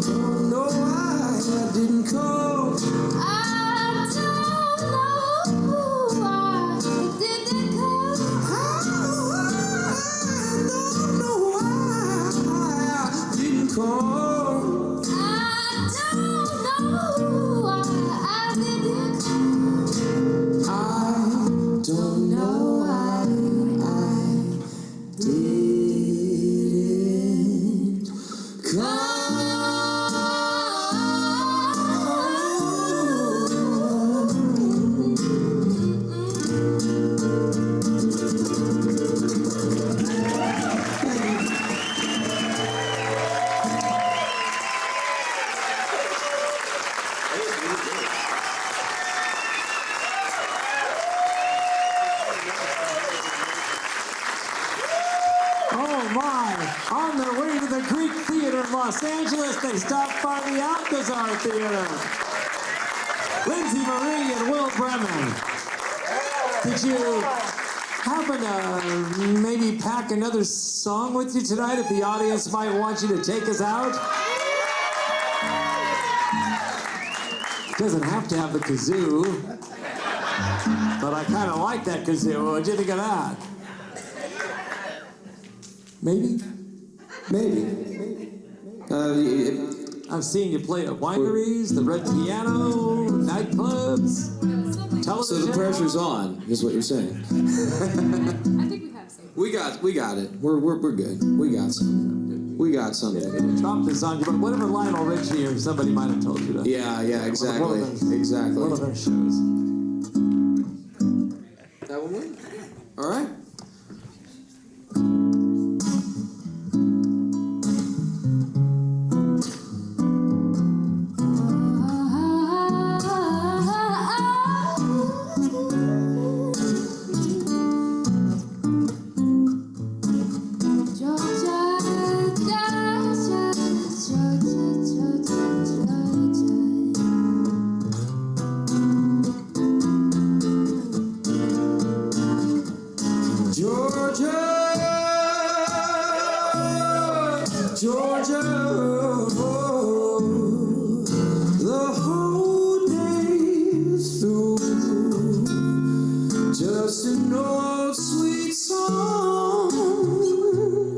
Don't know why I didn't come. I don't know why I didn't come. I don't know why I didn't come. Oh my! On their way to the Greek Theater in Los Angeles, they stopped by the Alcazar Theater. Lindsay Marie and Will Bremen. Did you happen to maybe pack another song with you tonight if the audience might want you to take us out? Doesn't have to have the kazoo, but I kind of like that kazoo. What'd you think of that? Maybe? I've seen you play at wineries, the Red Piano, nightclubs, television. So the pressure's on, is what you're saying. I think we have some. We got it. We're good. We got something. We got something. Drop this on you, but whatever Lionel Richie or somebody might have told you to. Yeah, exactly. One of those, Exactly. One of their shows. That one win? All right. Georgia, the whole day through, just an old sweet song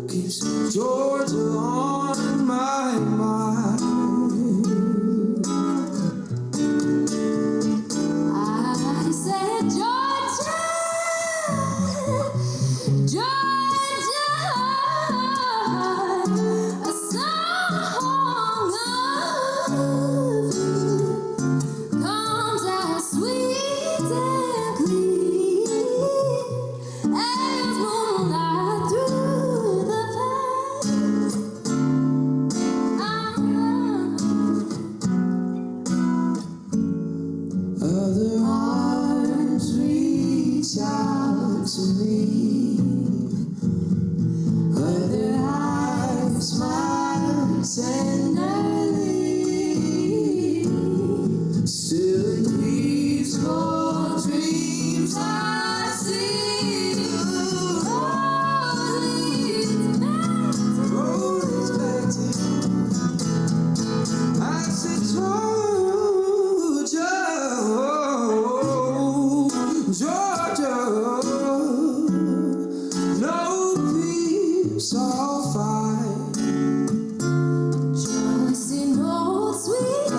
keeps Georgia on my mind. I said, Georgia, Georgia, a song all five. Just an old sweet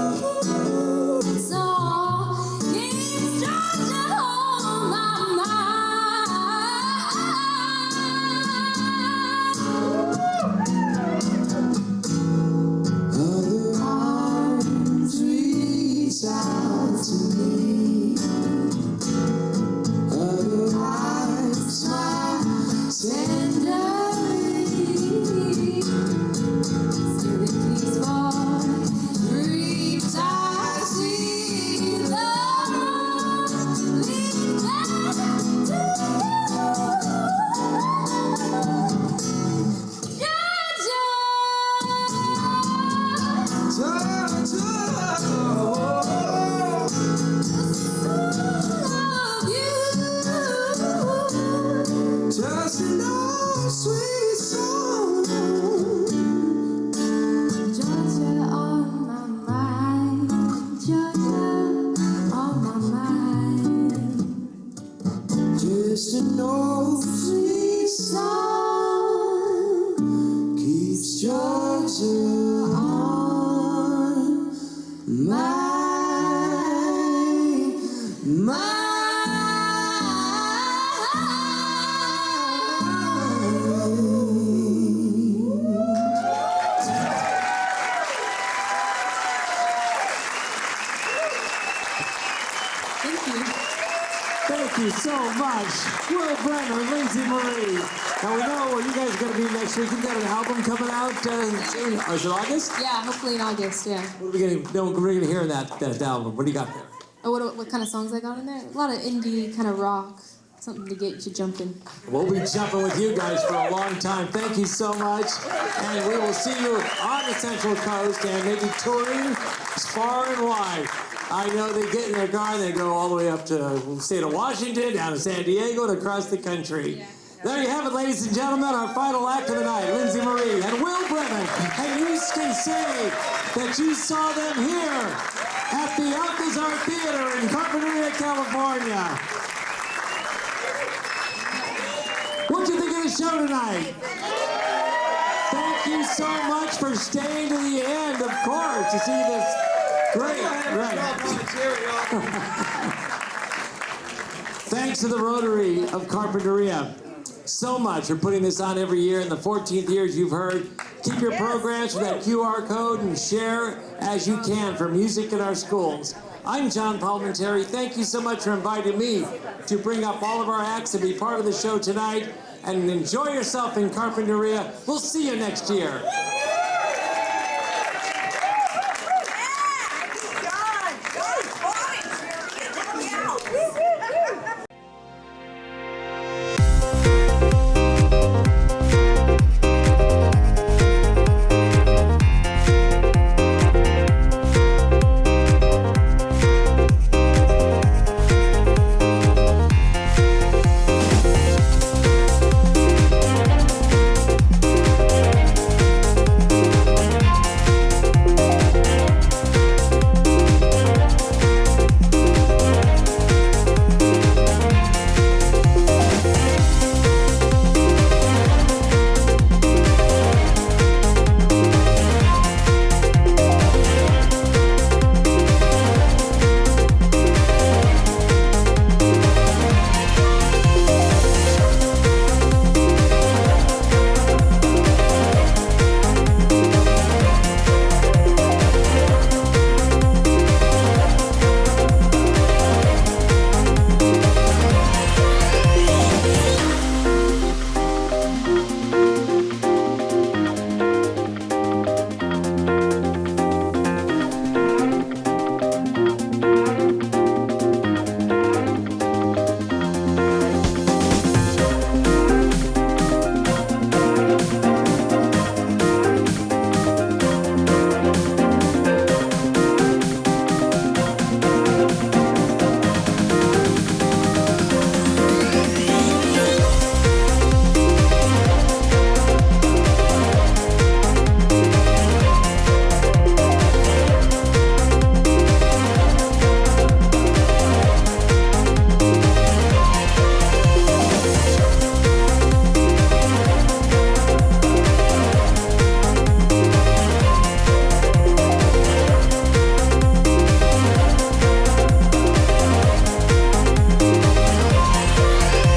song keeps Georgia on my mind. Other arms reach out to me. Other eyes smile tenderly. Still it keeps falling. Dreams I see love lead back Just an old sweet song. Georgia on my mind. Georgia on my mind. Just an old sweet song keeps Georgia on my mind. Thank you so much, Will Brenner, Lindsay Marie. Now we know where you guys are going to be next week. You've got an album coming out soon. Is it August? Yeah, hopefully in August, yeah. What are we going to hear in that album? What do you got there? Oh, what kind of songs I got in there? A lot of indie, kind of rock. Something to get you jumping. We'll be jumping with you guys for a long time. Thank you so much. And we will see you on the Central Coast and maybe touring far and wide. I know they get in their car and they go all the way up to the state of Washington, down to San Diego, and across the country. There you have it, ladies and gentlemen, our final act of the night, Lindsay Marie and Will Brennan. And you can say that you saw them here at the Alcazar Theater in Carpinteria, California. What'd you think of the show tonight? Thank you so much for staying to the end, of course, to see this great. Thanks to the Rotary of Carpinteria so much for putting this on every year. In the 14th years you've heard, keep your programs with that QR code and share as you can for music in our schools. I'm John Palmentary. Thank you so much for inviting me to bring up all of our acts and be part of the show tonight. And enjoy yourself in Carpinteria. We'll see you next year.